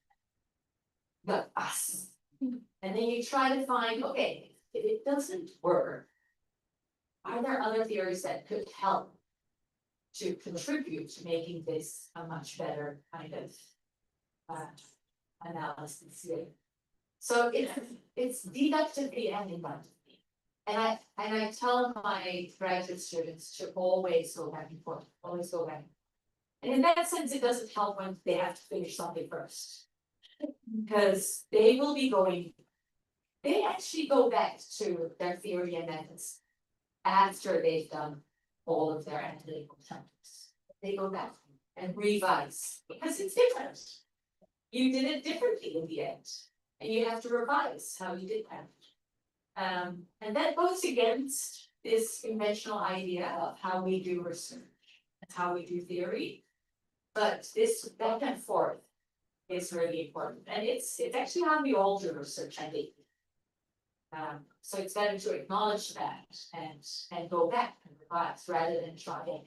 gut us. And then you try to find, okay, if it doesn't work, are there other theories that could help to contribute to making this a much better kind of analysis? So it's deductively and inductively. And I tell my graduate students to always go back and forth, always go back. And in that sense, it doesn't help when they have to finish something first, because they will be they actually go back to their theory and methods after they've done all of their analytical templates. They go back and revise because it's different. You did it differently in the end, and you have to revise how you did that. And that goes against this conventional idea of how we do research and how we do theory. But this back and forth is really important, and it's actually how we all do research, I think. So it's better to acknowledge that and go back and revise rather than try and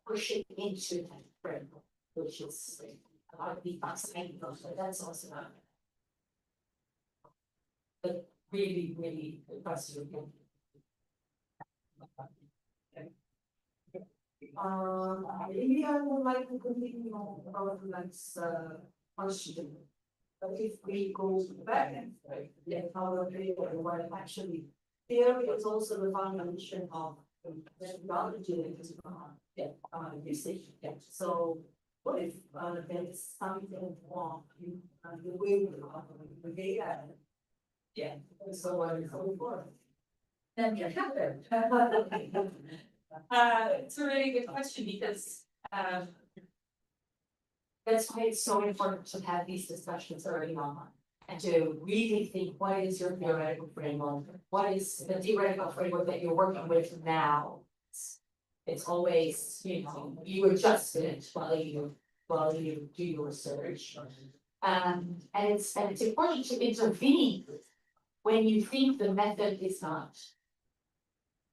push it into that framework, which is a lot of the fascinating, but that's also not. But really, really impressive. Maybe I would like to continue on about the next question. But if we go back and how they what actually theory is also the foundation of methodology and decision. So what if there is something wrong in the way we data? Yeah, so on and so forth. Then it happened. It's a really good question because that's why it's so important to have these discussions early on and to really think, what is your theoretical framework? What is the theoretical framework that you're working with now? It's always, you adjust it while you do your research. And it's important to intervene when you think the method is not.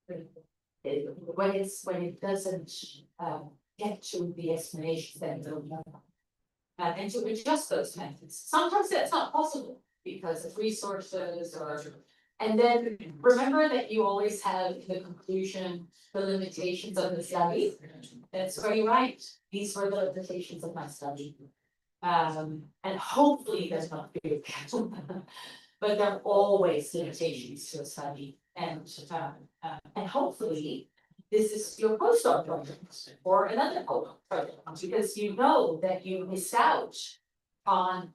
When it doesn't get to the explanations that you don't know. And to adjust those methods. Sometimes that's not possible because of resources or. And then remember that you always have the conclusion, the limitations of the study. That's where you write. These were the limitations of my study. And hopefully there's not big, but there are always limitations to a study. And hopefully this is your postdoc project or another postdoc project, because you know that you missed out on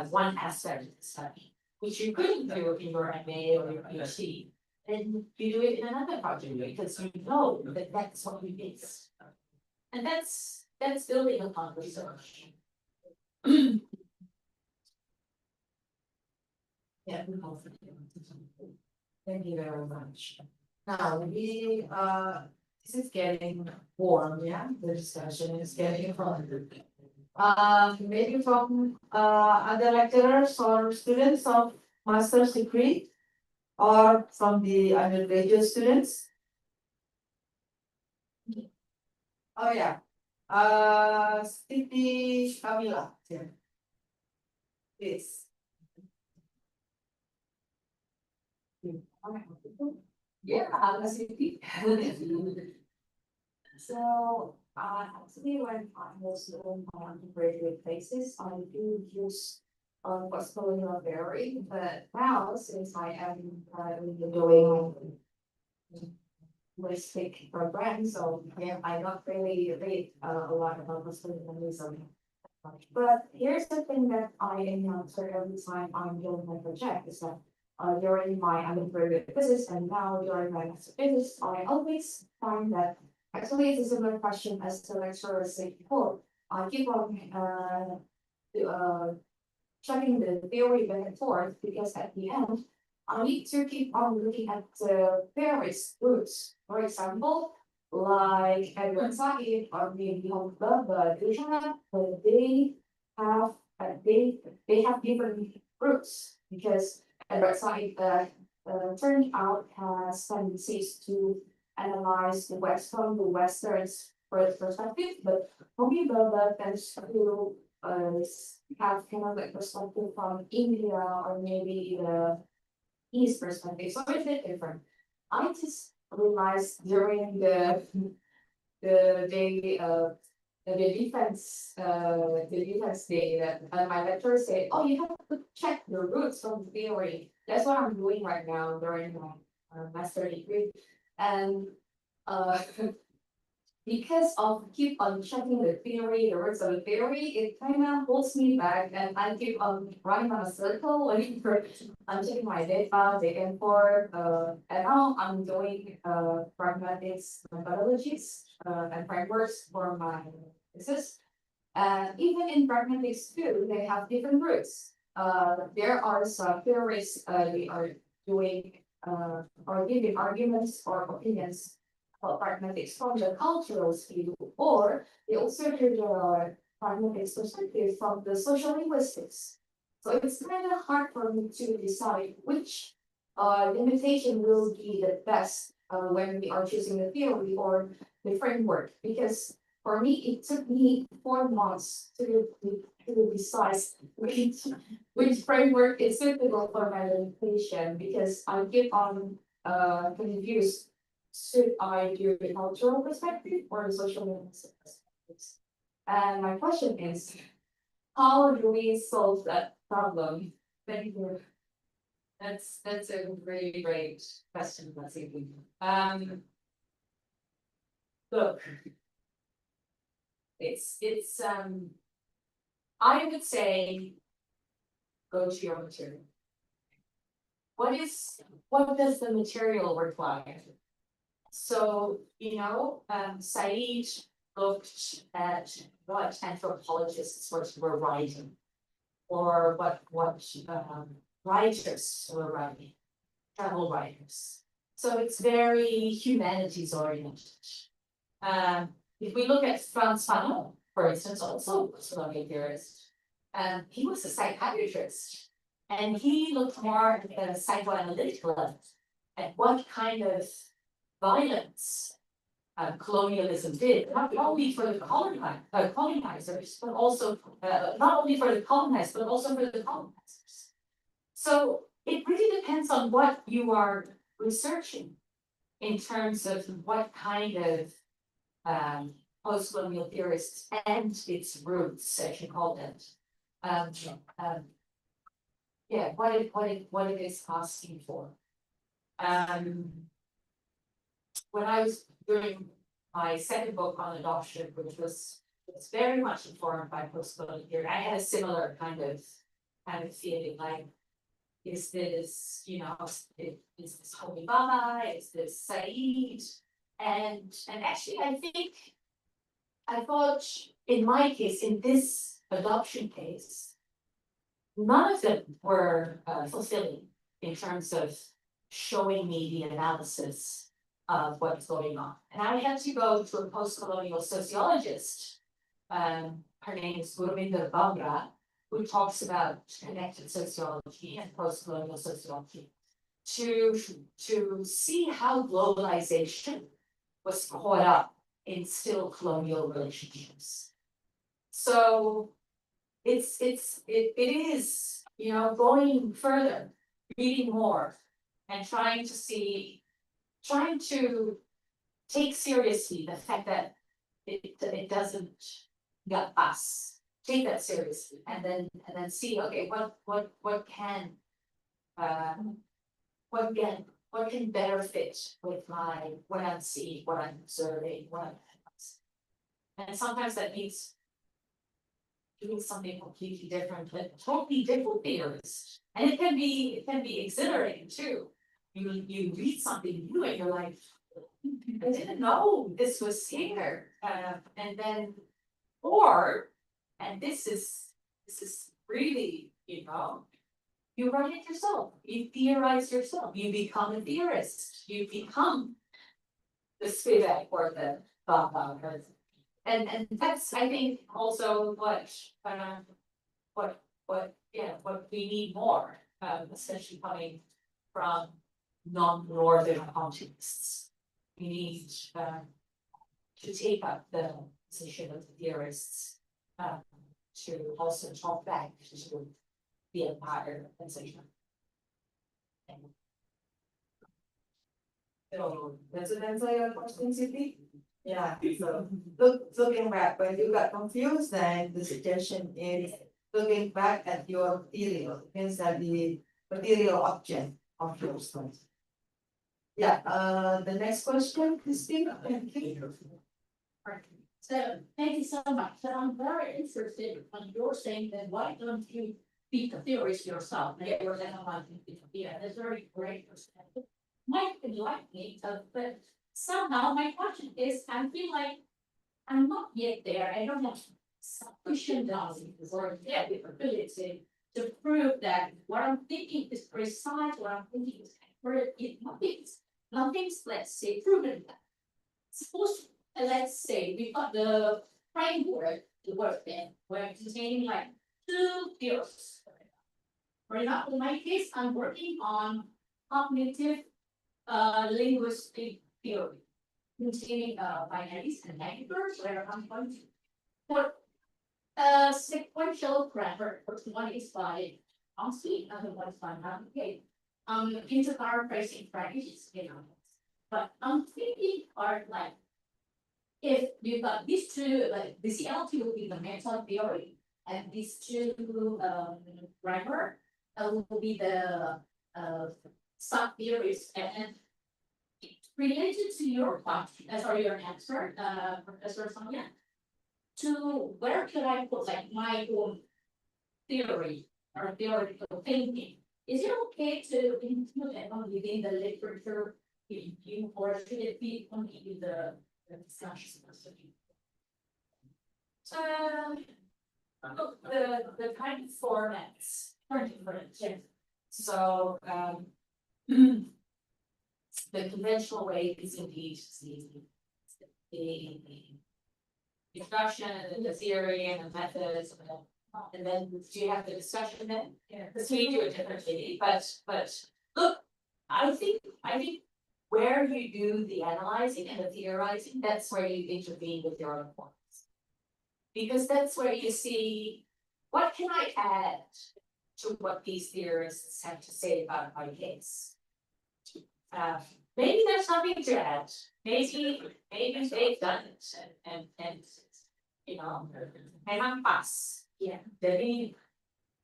one aspect of the study, which you couldn't do in your MA or your PhD. And you do it in another project because you know that that's what you missed. And that's building upon research. Yeah. Thank you very much. Now, this is getting warm, yeah, the discussion is getting hot. Maybe from other lecturers or students of master's degree or from the undergraduate students. Oh, yeah. Siti Kamila. Please. Yeah, absolutely. So, actually, when I was doing my undergraduate thesis, I do use portfolio very, but now since I am been doing linguistic program, so yeah, I not really read a lot about postcolonialism. But here's the thing that I encounter every time I'm doing my project is that during my undergraduate thesis and now during my master thesis, I always find that actually it's a similar question as the lecturer said before. I keep on checking the theory back and forth because at the end, I need to keep on looking at the various roots. For example, like Edward Said or maybe Baba Dushana, they have they have different roots because Edward Said turned out has tendencies to analyze the West from the Western's perspective, but Homi Baba tends to have kind of like perspective from India or maybe the East perspective. So it's a bit different. I just realized during the day the defense day that my lecturer said, oh, you have to check the roots from the theory. That's what I'm doing right now during my master degree. And because of keep on checking the theory, the words of the theory, it kind of holds me back and I keep on running on a circle waiting for, I'm checking my data, the import, and now I'm doing, pragmatics methodologies, and frameworks for my thesis. And even in pragmatics too, they have different routes. There are some theorists, they are doing, or giving arguments or opinions about pragmatics from the cultural view, or they also do the pragmatics perspective from the social linguistics. So it's kind of hard for me to decide which limitation will be the best when we are choosing the theory or the framework, because for me, it took me 4 months to decide which framework is suitable for my limitation, because I keep on confused. Should I do the cultural perspective or the social linguistic perspectives? And my question is, how do we solve that problem? Thank you. That's a really great question, Leslie. Look. It's I would say. Go to your material. What does the material require? So, Said looked at what anthropologists were writing. Or what writers were writing, travel writers. So it's very humanities oriented. If we look at Frans Fanon, for instance, also was a colonial theorist, he was a psychiatrist, and he looked more at the psychoanalytic level, at what kind of violence colonialism did, not only for the colonizers, but also not only for the colonized, but also for the colonizers. So it really depends on what you are researching in terms of what kind of post-colonial theorists and its roots, as you call it. What it is asking for. When I was doing my second book on adoption, which was very much informed by post-colonial theory, I had a similar kind of feeling like, is this, is this Homi Baba, is this Said? And actually I thought in my case, in this adoption case, none of them were fulfilling in terms of showing me the analysis of what's going on. And I had to go to a post-colonial sociologist, her name is Gurvinder Bhamra, who talks about connected sociology and post-colonial sociology, to see how globalization was caught up in still colonial relationships. So it is, going further, reading more, and trying to take seriously the fact that it doesn't get us. Take that seriously, and then see, okay, what can better fit with what I'm seeing, what I'm observing, and sometimes that means doing something completely different, but totally different theories. And it can be exhilarating too. You read something new and you're like, I didn't know this was here. And then, and this is really, you write it yourself, you theorize yourself, you become a theorist, you become the Spivak or the Baba. And that's, I think, also what we need more, especially coming from non-northern contexts. We need to take up the position of the theorists, to also talk back to the empire, etc. So, does it answer your question, Siti? Yeah, so looking back, when you got confused, then the suggestion is looking back at your material, means that the material object of your study. Yeah, the next question, Christine, thank you. So, thank you so much, so I'm very interested when you're saying that why don't you beat the theories yourself, and you're analyzing the idea, that's very great perspective. Might be like me, but somehow my question is, I feel like I'm not yet there, I don't have sufficient knowledge or yet the ability to prove that what I'm thinking is precise, what I'm thinking is accurate, nothing's, let's say, proven that. Suppose, let's say, we've got the framework to work in, where it's containing like two theories. For example, in my case, I'm working on cognitive linguistic theory, containing binaries and negatives, where I'm going to put sequential grammar, one is by Chomsky, other one is by Navigate. Into paraphrasing practices, but I'm thinking are like, if you've got these two, like the CLT will be the meta theory, and these two grammar will be the sub theories, and related to your question, sorry, your answer, Professor Sonia, to where could I put like my own theory or theoretical thinking? Is it okay to include it on within the literature review, or should it be only in the discussion? Look, the kind of formats are different. So, the conventional way is indeed the introduction and the theory and the methods, and then do you have the discussion then? Yeah. Because we do it differently, but look, I think where you do the analyzing and the theorizing, that's where you intervene with your own points. Because that's where you see, what can I add to what these theorists have to say about my case? Maybe there's nothing to add, maybe they've done it and you know, and pass. Yeah. Then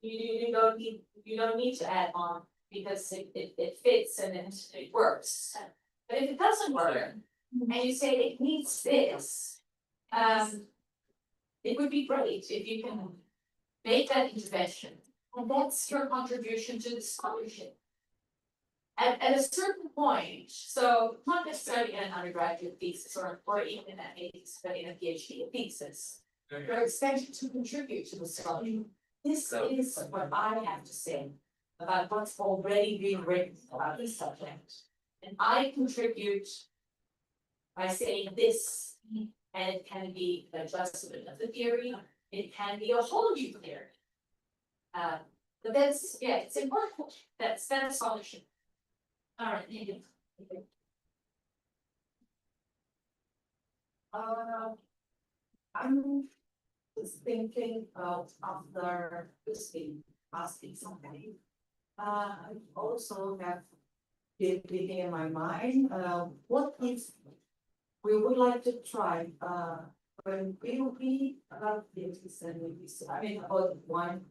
you don't need to add on because it fits and it works. But if it doesn't work, and you say it needs this, it would be great if you can make that intervention, and that's your contribution to the scholarship. At a certain point, so not necessarily in an undergraduate thesis or even in a thesis, but in a PhD thesis, you're expected to contribute to the scholarship. This is what I have to say about what's already being written about this subject. And I contribute by saying this, and it can be an adjustment of the theory, it can be a whole new theory. But that's, yeah, it's important, that's scholarship. All right, thank you. I'm just thinking of after asking something. I also have been thinking in my mind, what if we would like to try, when we will be about this and I mean, about one,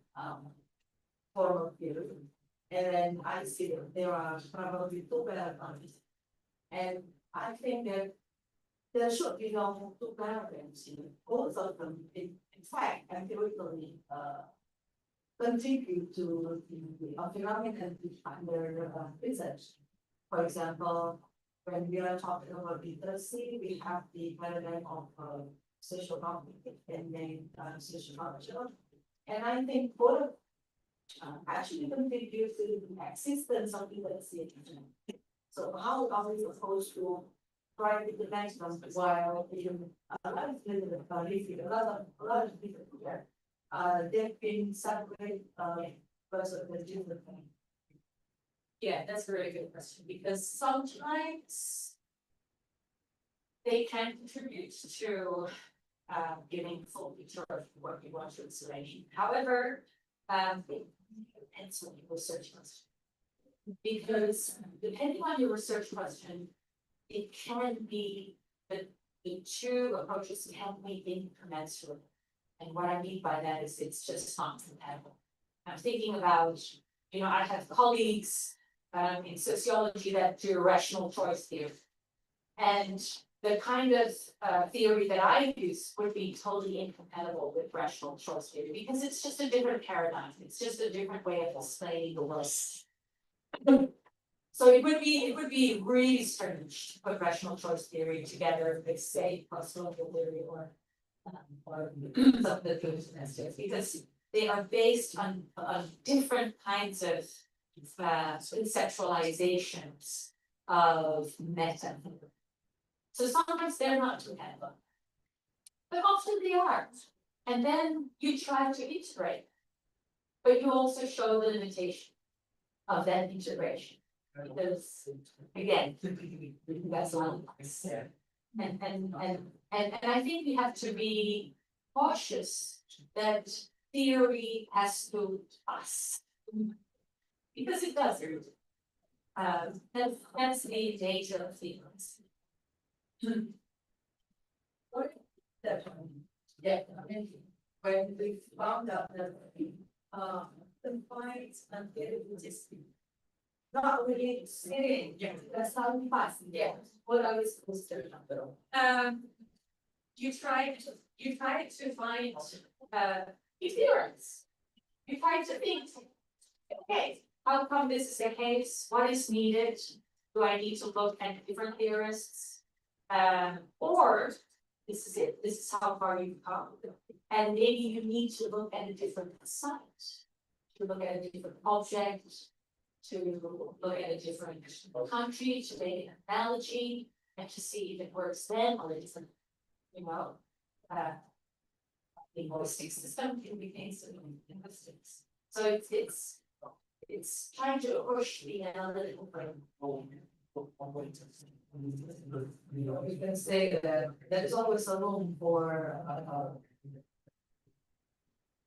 form of theory. And then I see that there are probably two paradigms. And I think that there should be no two paradigms, both of them, in fact, empirically, contribute to the phenomenon under research. For example, when we are talking about literacy, we have the paradigm of social cognitive and then social cultural. And I think both actually contribute to the existence of literacy. So how are we supposed to try to connect them while a lot of people here, they've been separated because of the different thing. Yeah, that's a really good question, because sometimes they can contribute to giving full picture of what you want to explain. However, it depends on your research question. Because depending on your research question, it can be the two approaches can be incommensurate. And what I mean by that is it's just not compatible. I'm thinking about, I have colleagues in sociology that do rational choice theory. And the kind of theory that I use would be totally incompatible with rational choice theory, because it's just a different paradigm, it's just a different way of explaining the world. So it would be really strange to put rational choice theory together with, say, post-colonial theory or some of the theories in this, because they are based on different kinds of conceptualizations of meta. So sometimes they're not together, but often they are. And then you try to integrate, but you also show the limitation of that integration. Because again, that's one. And I think we have to be cautious that theory has to us. Because it doesn't. That's the nature of theories. Yeah, when we found out that, the fights and just not really sitting, that's how we pass, yeah, what are we supposed to do? You try to find appearance. You try to think, okay, how come this is the case? What is needed? Do I need to look at different theorists? Or this is it, this is how far you've come. And maybe you need to look at a different site, to look at a different object, to look at a different country, to make an analogy, and to see if it works then or a different, linguistic system can be based on linguistics. So it's trying to push the analytical brain. We can say that there's always a room for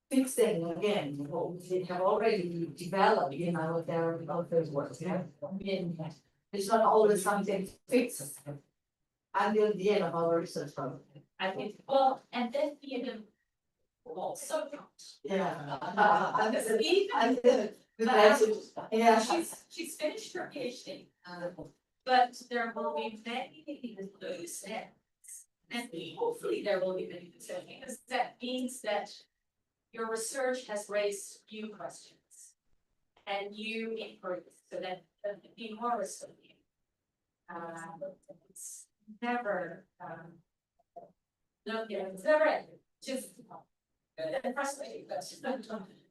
fixing again, what we have already developed in our therapy of those works, yeah. I mean, it's not always something fixed until the end of our research program. I think, well, and then even also. Yeah. Yeah, she's finished her PhD, but there will be many loose ends. And hopefully there will be many loose ends, because that means that your research has raised new questions and new inquiries, so that be more resilient. It's never, it's never ending, just and frustrating, but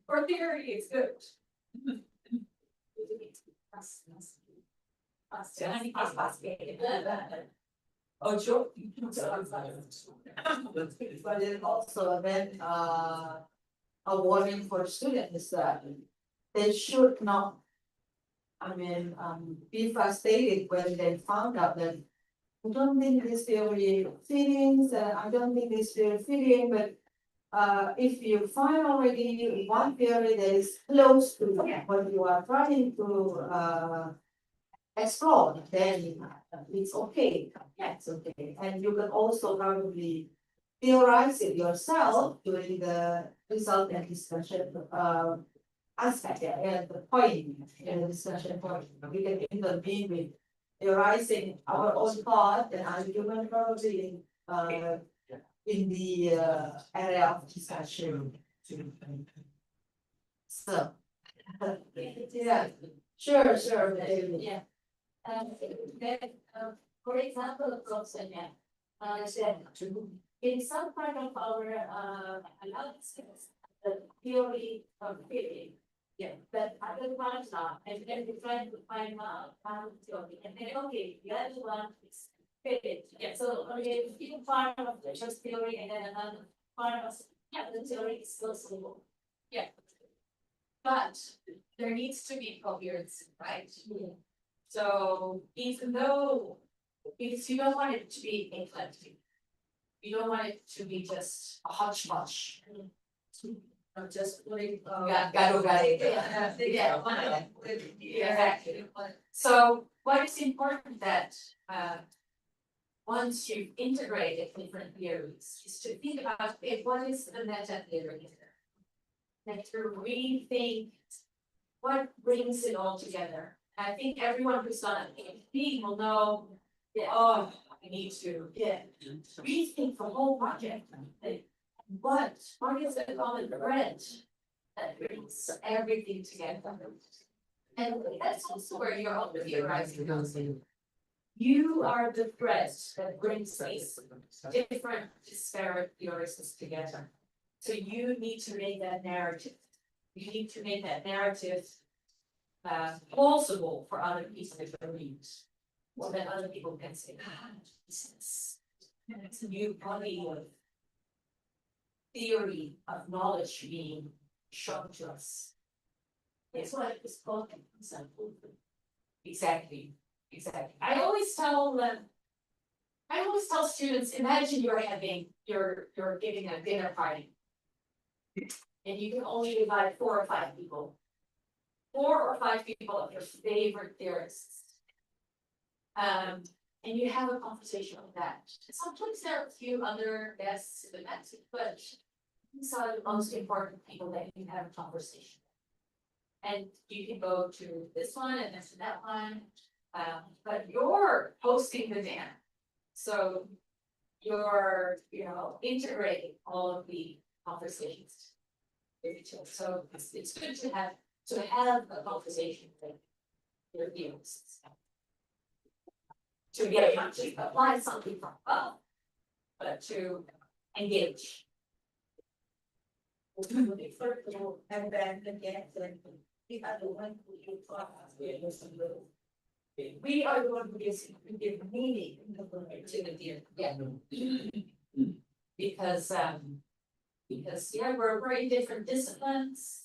for theory, it's good. Oh, sure. But it also then a warning for students that they should not, be frustrated when they found out that I don't think this theory fitting, I don't think this theory fitting, but if you find already one theory that is close to what you are trying to explore, then it's okay. Yeah, it's okay. And you can also probably theorize it yourself during the result and discussion aspect, and the point in the discussion point. We can intervene with theorizing our own thought and argument probably in the area of discussion. So yeah, sure, Yeah. For example, of course, said in some part of our analysis, the theory of fitting. Yeah, but other parts not, and then we try to find out how theory, and then okay, the other one is fitted. Yeah, so okay, one part of the just theory and then another part of the theory is so simple. Yeah. But there needs to be coherence, right? Yeah. So even though, because you don't want it to be eclectic. You don't want it to be just a hodgepodge. I'm just putting Exactly. So what is important that once you've integrated different theories is to think about what is the meta theory here? And to rethink what brings it all together. I think everyone who's done a PhD will know that, we need to rethink the whole project. Like, what is the common thread that brings everything together? And that's also where your own theorizing comes in. You are the thread that brings these different disparate theories together. So you need to make that narrative. You need to make that narrative plausible for other people to read. So that other people can say, it's a new body of theory of knowledge being shown to us. It's what it's called. Exactly. I always tell students, imagine you're giving a dinner party. And you can only invite 4 or 5 people. 4 or 5 people of your favorite theorists. And you have a conversation with that. Sometimes there are a few other guests in the mix, but these are the most important people that you can have a conversation. And you can go to this one and this and that one. But you're hosting the dinner. So you're, integrating all of the conversations. So it's good to have a conversation with your viewers. To get not just apply something from above, but to engage. And then again, we are the one who We are the one who give meaning to the deal. Yeah. Because we're very different disciplines.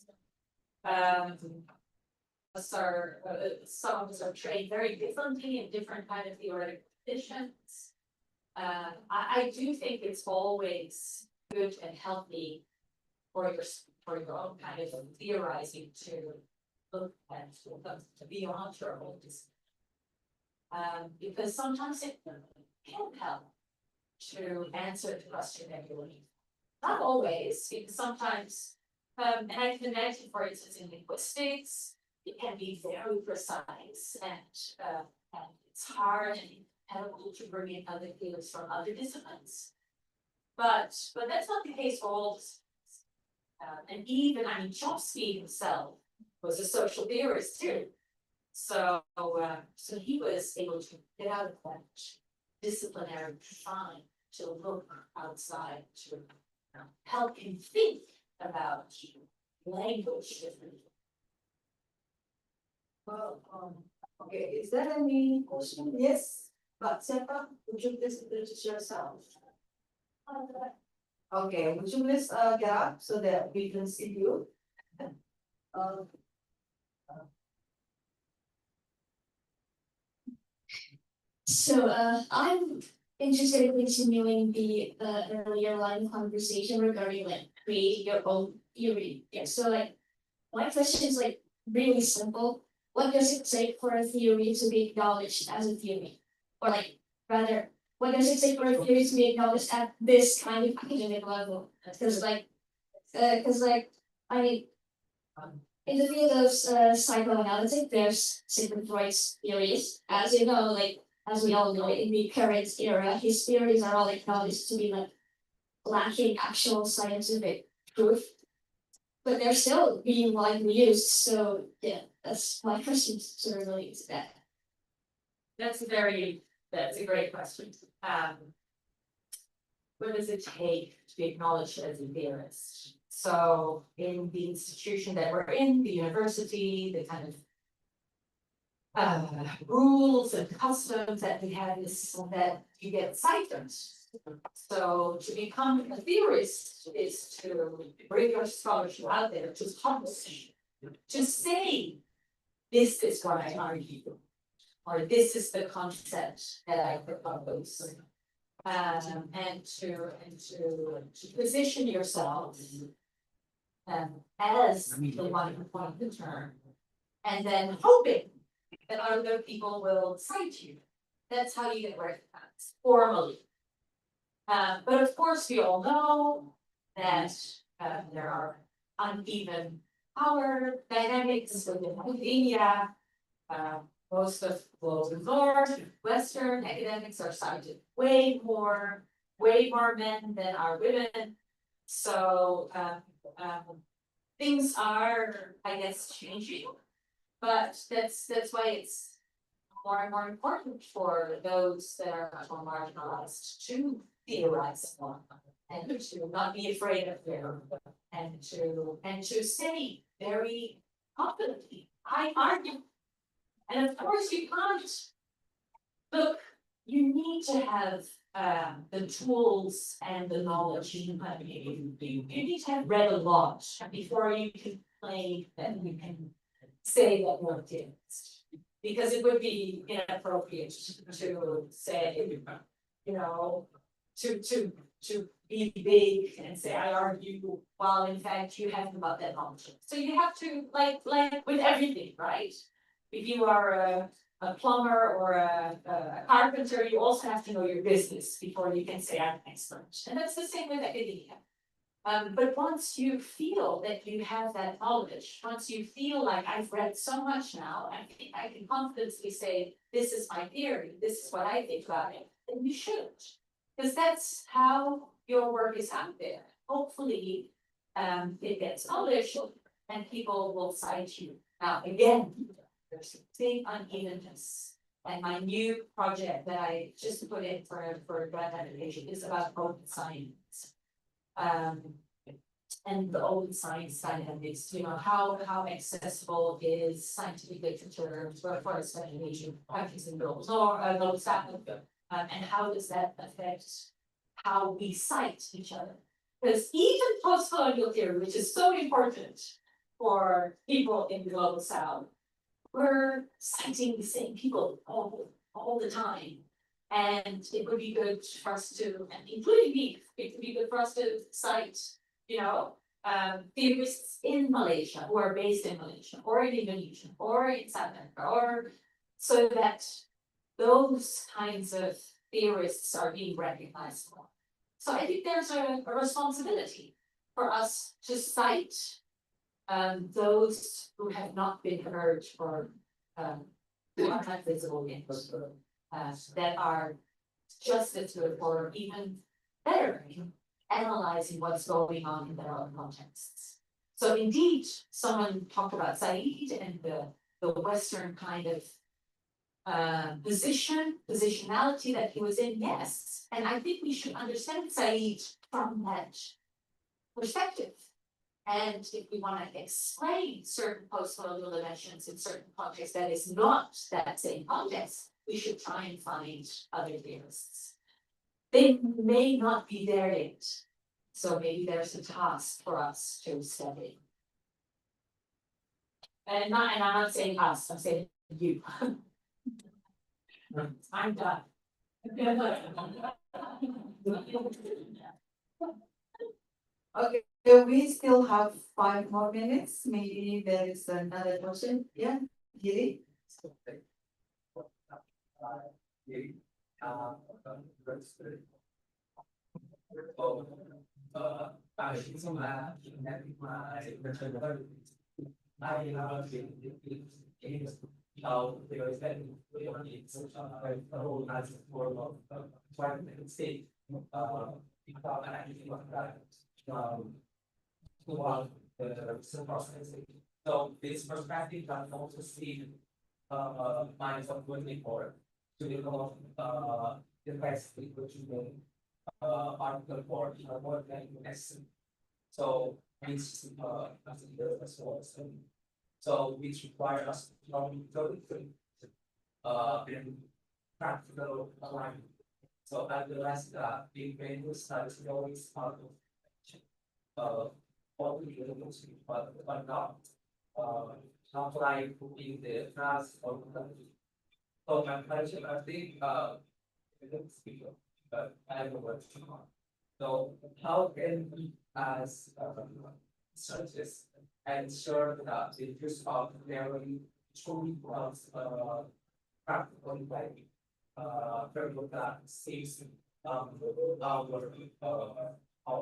Some of us are trained very differently in different kind of theoretical conditions. I do think it's always good and healthy for your own kind of theorizing to look at to be on your own discipline. Because sometimes it can help to answer the question that you're looking for. Not always, because sometimes, and I can imagine, for instance, in linguistics, it can be very precise and it's hard and difficult to bring in other fields from other disciplines. But that's not the case for all disciplines. And even, Chomsky himself was a social theorist too. So he was able to get out of that disciplinary confine to look outside to help him think about language differently. Well, okay, is there any question? Yes, but Sepa, would you please introduce yourself? Okay, would you please get up so that we can see you? So I'm interested in continuing the earlier line of conversation regarding like creating your own theory. Yeah, so like my question is like really simple. What does it take for a theory to be acknowledged as a theory? Or like rather, what does it take for a theory to be acknowledged at this kind of academic level? Because I mean, in the field of psychoanalysis, there's Sigmund Freud's theories. As you know, like as we all know, in the current era, his theories are all acknowledged to be like lacking actual scientific proof, but they're still being widely used. So yeah, that's my question sort of related to that. That's a great question. What does it take to be acknowledged as a theorist? So in the institution that we're in, the university, the kind of rules and customs that we have is that you get stipends. So to become a theorist is to bring your scholarship out there, to publish, to say, this is what I argue, or this is the concept that I propose. And to position yourself as the one who coined the term, and then hoping that other people will cite you. That's how you get recognized formally. But of course, we all know that there are uneven power dynamics within academia. most of global north, western academics are cited way more men than are women. So, things are, I guess, changing. But that's why it's more and more important for those that are much more marginalized to theorize more and to not be afraid of their and to say very confidently, I argue. And of course you can't look, you need to have the tools and the knowledge. You need to have read a lot before you can claim that you can say that you're a theorist. Because it would be inappropriate to say, you know, to be big and say, I argue, while in fact you haven't got that knowledge. So you have to, like with everything, right? If you are a plumber or a carpenter, you also have to know your business before you can say I'm an expert. And that's the same with academia. But once you feel that you have that knowledge, once you feel like I've read so much now, I can confidently say, this is my theory, this is what I think about it, then you should. Because that's how your work is out there. Hopefully, it gets published and people will cite you. Now, again, there's a big unevenness. And my new project that I just put in for grant application is about open science. And the open science dynamics, how accessible is scientific literature for especially Asian countries and global south, and how does that affect how we cite each other? Because even post-colonial theory, which is so important for people in the global south, we're citing the same people all the time. And it would be good for us to, and including me, it would be good for us to cite, theorists in Malaysia who are based in Malaysia or in Indonesia or in South Africa, or so that those kinds of theorists are being recognized more. So I think there's a responsibility for us to cite those who have not been heard or who are not visible in that are just as good or even better analyzing what's going on in their own contexts. So indeed, someone talked about Said and the Western kind of positionality that he was in, yes. And I think we should understand Said from that perspective. And if we want to explain certain post-colonial dimensions in certain contexts that is not that same context, we should try and find other theorists. They may not be there yet. So maybe there's a task for us to study. And I'm not saying us, I'm saying you. I'm done. Okay, we still have 5 more minutes, maybe there is another question, yeah, Giri? So this perspective can also see minds of looking forward to develop the best which is article 4 more than next. So it's as well. So which require us to go in practical alignment. So I realized that being able to study is always part of what we do, but not like in the class or so my question, I think I don't speak but I have a word to on. So how can we as researchers ensure that the use of theory truly was practical like variable that saves our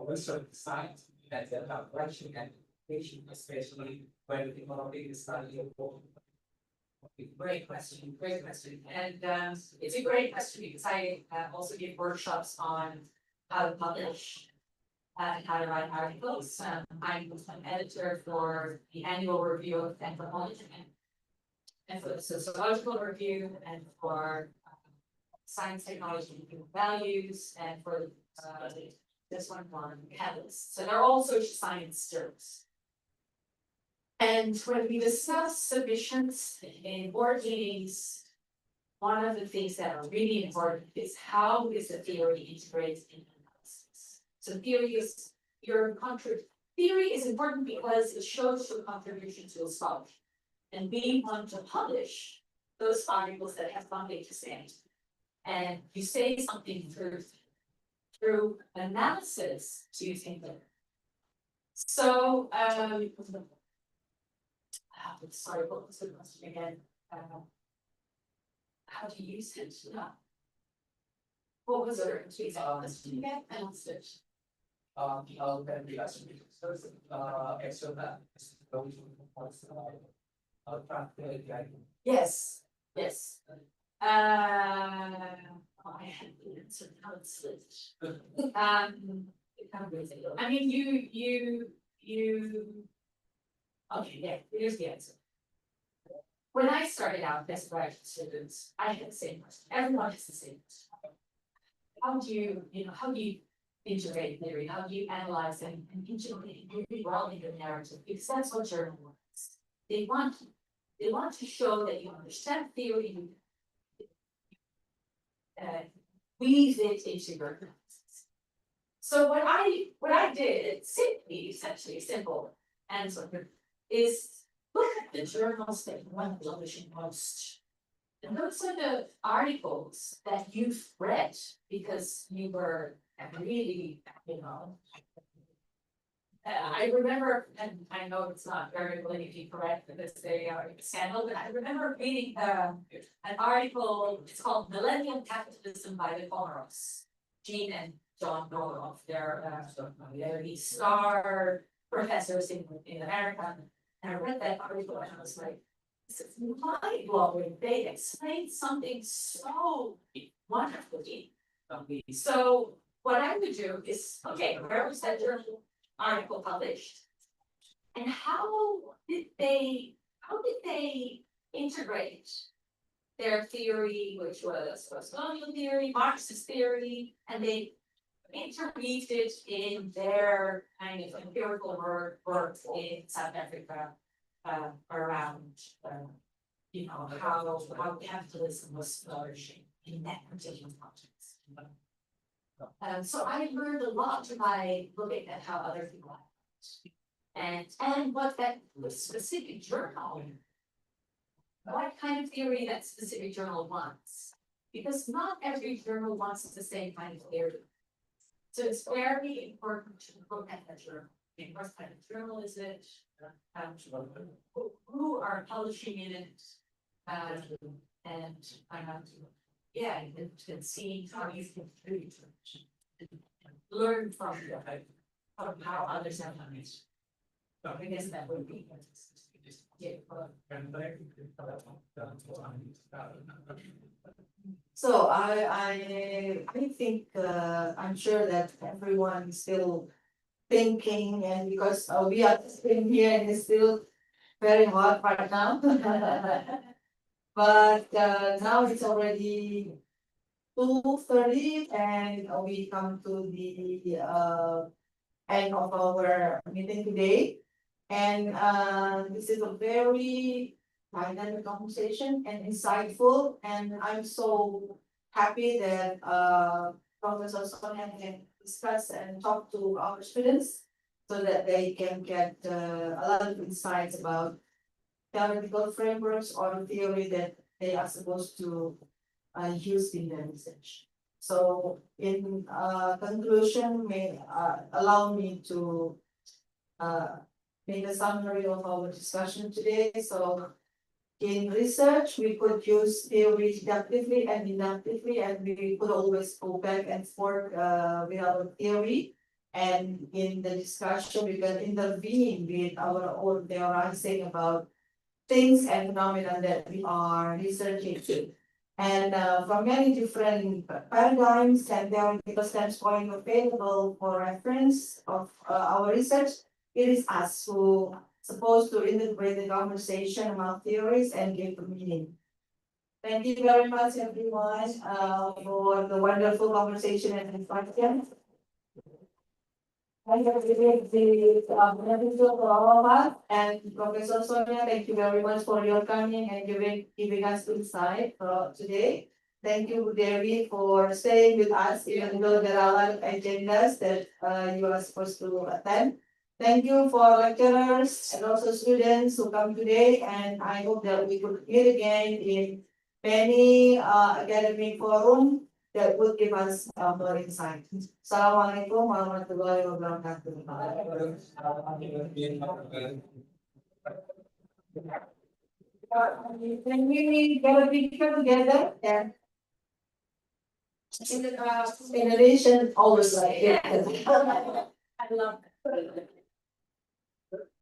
research science and then our collection and education, especially when developing the study of Great question, and it's a great question because I also give workshops on how to publish. And how to write articles, I'm an editor for the annual review of anthropology. And for the sociological review and for science, technology, and human values, and for this one on catalysts. So they're all social science journals. And when we discuss submissions in board meetings, one of the things that are really important is how is the theory integrated in analysis. So theory is theory is important because it shows your contribution to a scholarship. And we want to publish those articles that have something to say. And you say something through analysis using them. So sorry, what was the question again? How to use it? Yeah. What was the question again? Analysis. I'll then be asking you, extra that. Yes, yes. I had the answer, now it's slipped. I mean, okay, yeah, here's the answer. When I started out as a graduate students, I had the same question, everyone has the same question. How do you integrate theory, how do you analyze and integrate really well in your narrative, because that's what journal wants. They want to show that you understand theory, weave it into your analysis. So what I did, simply, essentially simple answer, is look at the journals that you want to publish in most. And those are the articles that you've read because you were really, I remember, and I know it's not very politically correct because they are a scandal, but I remember reading an article, it's called Millennium Capitalism by the Comoros. Jean and John Roloff, they're the star professors in America. And I read that article and I was like, this is mind blowing. They explained something so wonderfully. So what I would do is, okay, where was that journal article published? And how did they integrate their theory, which was post-colonial theory, Marxist theory, and they interweaved it in their kind of empirical work in South Africa around how capitalism was flourishing in that particular context. So I learned a lot by looking at how other people act. And what that specific journal, what kind of theory that specific journal wants. Because not every journal wants the same kind of theory. So it's very important to look at the journal. What kind of journal is it? Who are publishing in it? And see how you can learn from how others have done it. I guess that would be. So I think I'm sure that everyone is still thinking, and because we are sitting here and it's still very hot right now. But now it's already 2:30 and we come to the end of our meeting today. And this is a very dynamic conversation and insightful, and I'm so happy that Professor Sonia can discuss and talk to our students so that they can get a lot of insights about theoretical frameworks or theory that they are supposed to use in their research. So in conclusion, may allow me to make a summary of our discussion today. So in research, we could use theory deductively and inductively, and we could always go back and forth with our theory. And in the discussion, we can intervene with our own theorizing about things and phenomena that we are researching to. And from many different paradigms and theoretical standpoint available for reference of our research, it is us who supposed to integrate the conversation among theories and give the meaning. Thank you very much, everyone, for the wonderful conversation and discussion. I have given the benefit for all of us, and Professor Sonia, thank you very much for your coming and giving us insight today. Thank you, Devi, for staying with us, even though there are a lot of agendas that you are supposed to attend. Thank you for lecturers and also students who come today, and I hope that we could meet again in many academic forum that would give us more insight. Assalamualaikum warahmatullahi wabarakatuh. Can we get a picture together? Yeah. In addition, always like it. I love it.